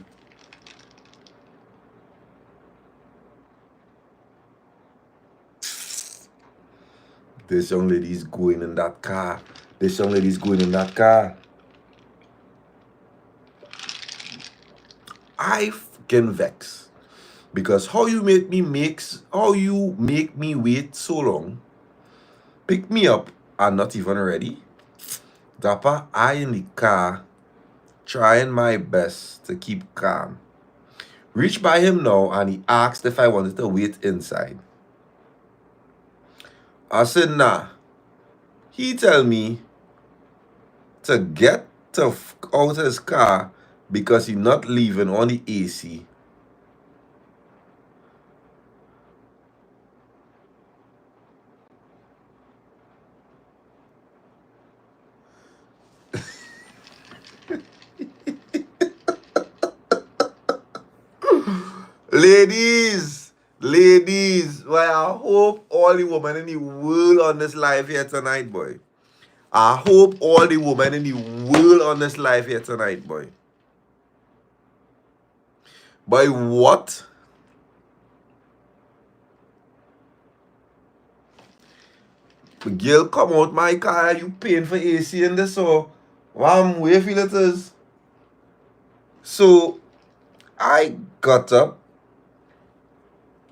This young lady's going in that car. This young lady's going in that car. I fucking vex. Because how you make me wait so long, pick me up and not even ready. Dappa, I in the car, trying my best to keep calm. Reached by him now and he asked if I wanted to wait inside. I said nah. He tell me to get out of his car because he not leaving on the AC. Ladies, well, I hope all the women in the world on this live here tonight, boy. I hope all the women in the world on this live here tonight, boy. Boy, what? The girl come out my car, you paying for AC in this, so where you feel it is? So, I got up,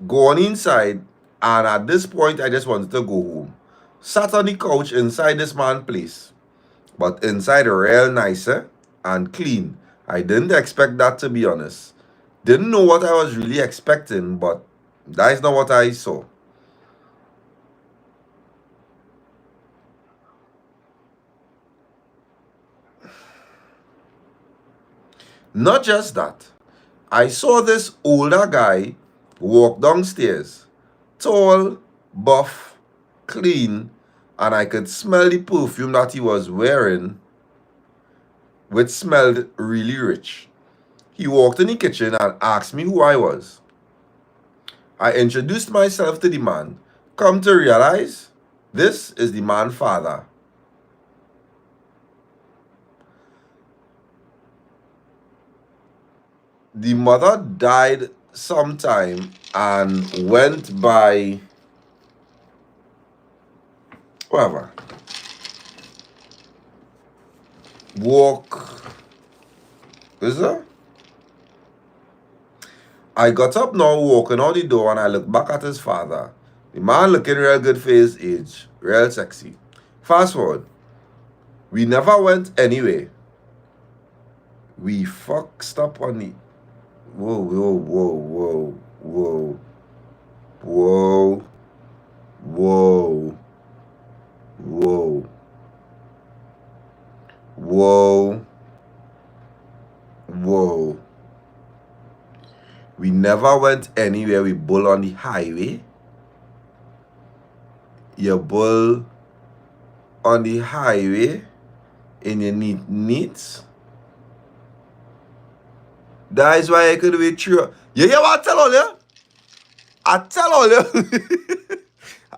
gone inside, and at this point, I just wanted to go home. Sat on the couch inside this man's place, but inside real nicer and clean. I didn't expect that, to be honest. Didn't know what I was really expecting, but that is not what I saw. Not just that, I saw this older guy walk downstairs, tall, buff, clean, and I could smell the perfume that he was wearing, which smelled really rich. He walked in the kitchen and asked me who I was. I introduced myself to the man. Come to realize, this is the man's father. The mother died sometime and went by whatever. Walk. Is that? I got up now, walking out the door, and I looked back at his father. The man looking real good for his age, real sexy. Fast forward. We never went anyway. We fucked up on the... Whoa, whoa, whoa, whoa, whoa, whoa, whoa, whoa, whoa, whoa. We never went anywhere. We bull on the highway. You bull on the highway in your neats. That is why I could be true. You hear what I tell all you? I tell all you.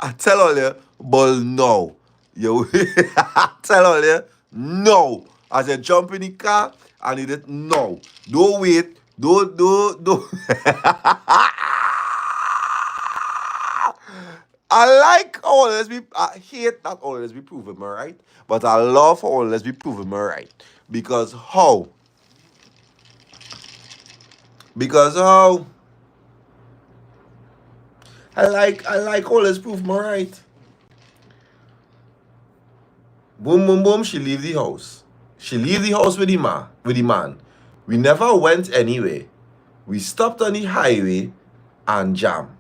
I tell all you, but no. You I tell all you, no. As you jump in the car, I need it. No. Don't wait. Don't. I like all this be. I hate that all this be proven me right, but I love all this be proven me right. Because how? Because how? I like all this proof me right. Boom, boom, boom. She leave the house. She leave the house with the man. We never went anywhere. We stopped on the highway and jam.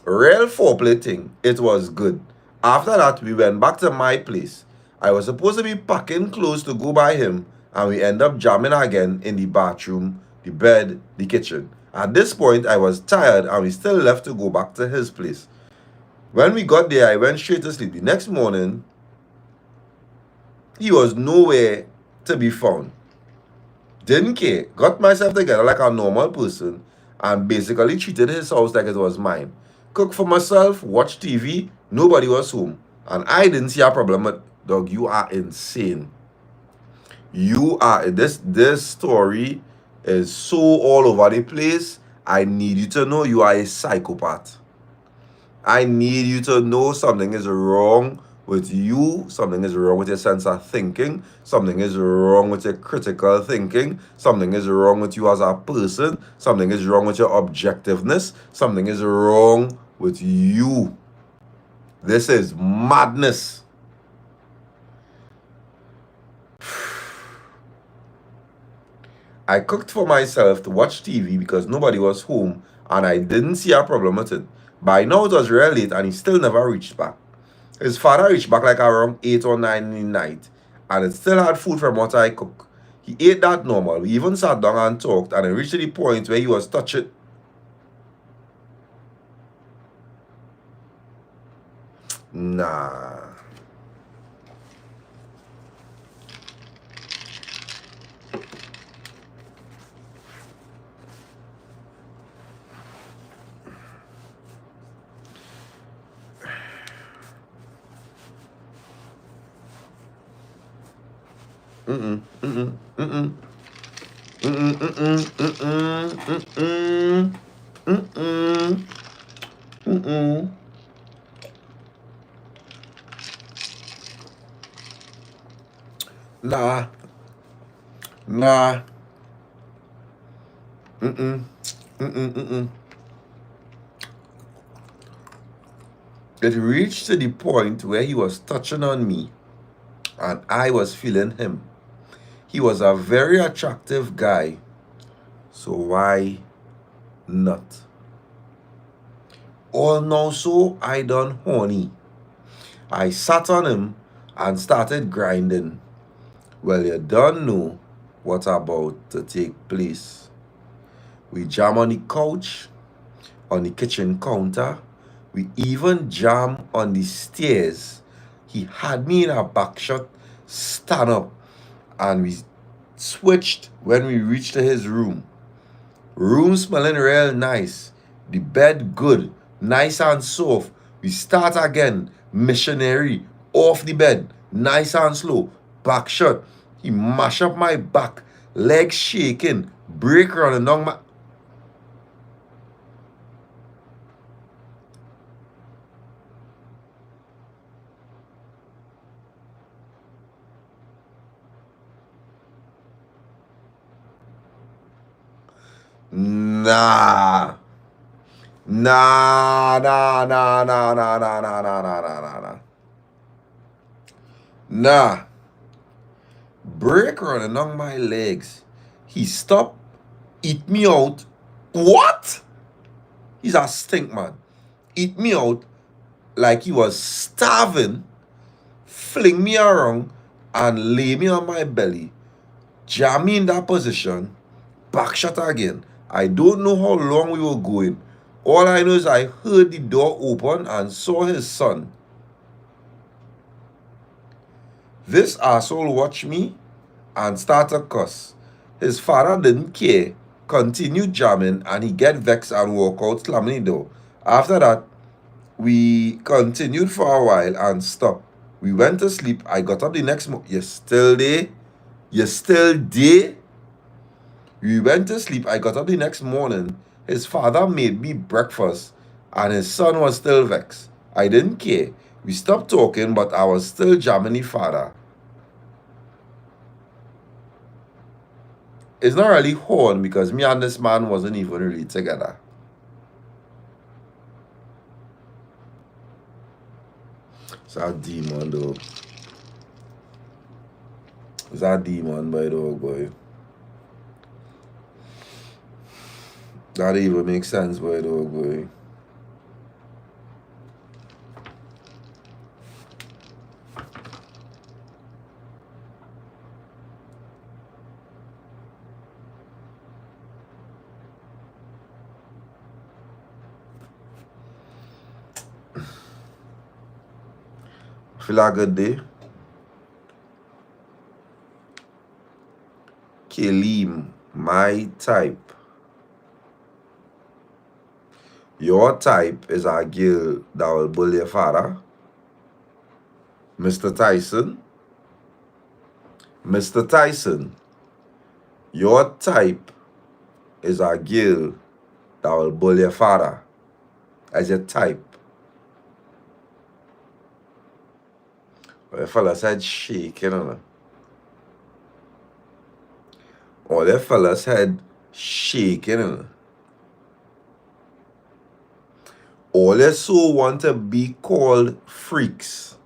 Real foreplay thing. It was good. After that, we went back to my place. I was supposed to be packing clothes to go by him, and we end up jamming again in the bathroom, the bed, the kitchen. At this point, I was tired, and we still left to go back to his place. When we got there, I went straight to sleep. The next morning, he was nowhere to be found. Didn't care. Got myself together like a normal person and basically treated his house like it was mine. Cook for myself, watch TV, nobody was home. And I didn't see a problem with, dog, you are insane. You are this story is so all over the place. I need you to know you are a psychopath. I need you to know something is wrong with you, something is wrong with your sense of thinking, something is wrong with your critical thinking, something is wrong with you as a person, something is wrong with your objectiveness, something is wrong with you. This is madness. I cooked for myself to watch TV because nobody was home and I didn't see a problem with it. By now it was real late and he still never reached back. His father reached back like around 8 or 9 in the night and it still had food from what I cooked. He ate that normal. We even sat down and talked and it reached to the point where he was touching. Nah. Mm-mm. Mm-mm. Mm-mm. Mm-mm. Mm-mm. Mm-mm. Mm-mm. Mm-mm. Nah. Nah. Mm-mm. Mm-mm. Mm-mm. It reached to the point where he was touching on me and I was feeling him. He was a very attractive guy, so why not? All now so I done horny. I sat on him and started grinding. Well, you don't know what about to take place. We jam on the couch, on the kitchen counter. We even jam on the stairs. He had me in a back shot, stand up, and we switched when we reached to his room. Room smelling real nice. The bed good, nice and soft. We start again. Missionary, off the bed, nice and slow. Back shot. He mash up my back, legs shaking, break running down my. Nah. Nah, nah, nah, nah, nah, nah, nah, nah, nah, nah, nah, nah. Nah. Break running down my legs. He stopped, eat me out. What? He's a stink man. Eat me out like he was starving, fling me around, and lay me on my belly. Jam me in that position, back shot again. I don't know how long we were going. All I know is I heard the door open and saw his son. This asshole watched me and started cuss. His father didn't care, continued jamming, and he get vexed and walk out slamming the door. After that, we continued for a while and stopped. We went to sleep. I got up the next morning. You still there? You still there? We went to sleep. I got up the next morning. His father made me breakfast and his son was still vexed. I didn't care. We stopped talking, but I was still jamming the father. It's not really horn because me and this man wasn't even really together. It's a demon though. It's a demon by dog boy. That even makes sense by dog boy. Feel a good day. Kalim, my type. Your type is a girl that will bully your father. Mr. Tyson. Mr. Tyson, your type is a girl that will bully your father as your type. But the fella said shaking, you know. All the fellas had shaking, you know. All they so want to be called freaks.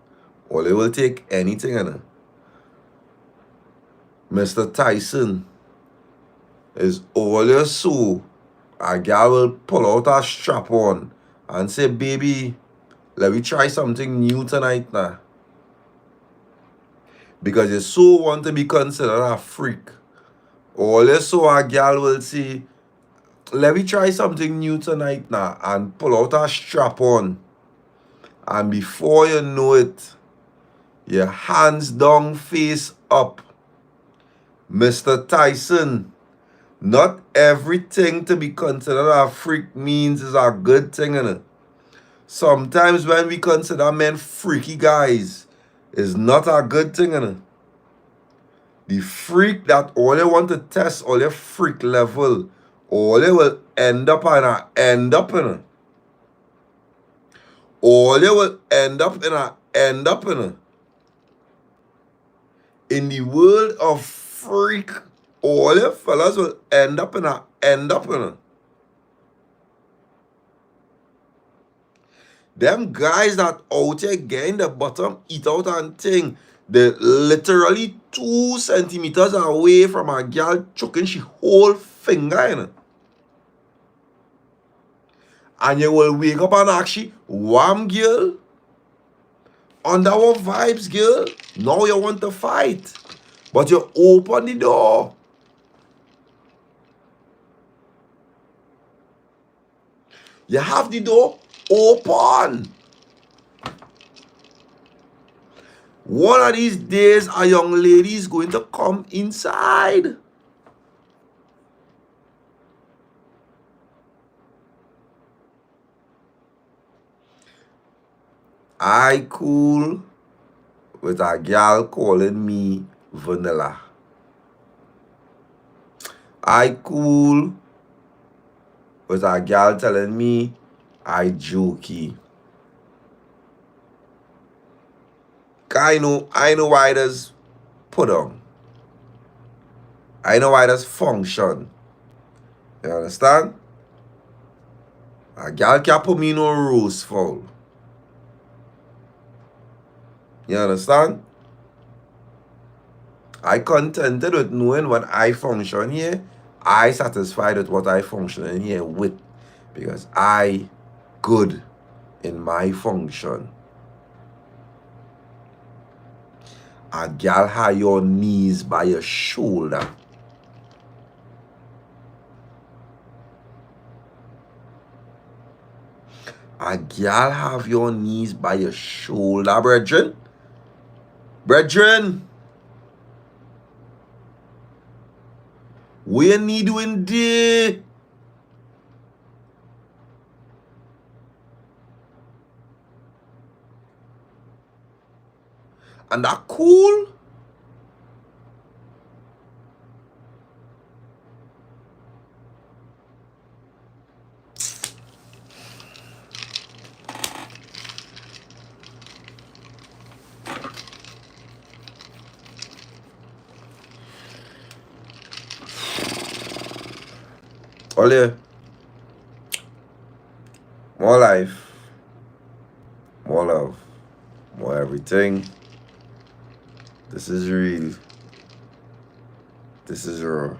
Or they will take anything, you know. Mr. Tyson is all you so a girl will pull out a strap on and say, baby, let me try something new tonight now. Because you so want to be considered a freak. All you so a girl will say, let me try something new tonight now, and pull out a strap on. And before you know it, your hands down, face up. Mr. Tyson, not everything to be considered a freak means is a good thing, innit? Sometimes when we consider men freaky guys, it's not a good thing, innit? The freak that all they want to test all their freak level, all they will end up in a end up in a. All they will end up in a end up in a. In the world of freak, all the fellas will end up in a end up in a. Them guys that out here getting the bottom eat out and thing, they literally 2 centimeters away from a girl choking she whole finger in it. And you will wake up and ask she, warm girl, under what vibes, girl? Now you want to fight. But you open the door. You have the door open. One of these days, a young lady is going to come inside. I cool with a girl calling me vanilla. I cool with a girl telling me I jokey. I know why there's put on. I know why there's function. You understand? A girl can't put me no rose foul. You understand? I contented with knowing what I function here. I satisfied with what I function in here with. Because I good in my function. A girl have your knees by your shoulder. A girl have your knees by your shoulder, brethren. Brethren. We need doing there. And that cool. Ole, more life, more love, more everything. This is real. This is raw.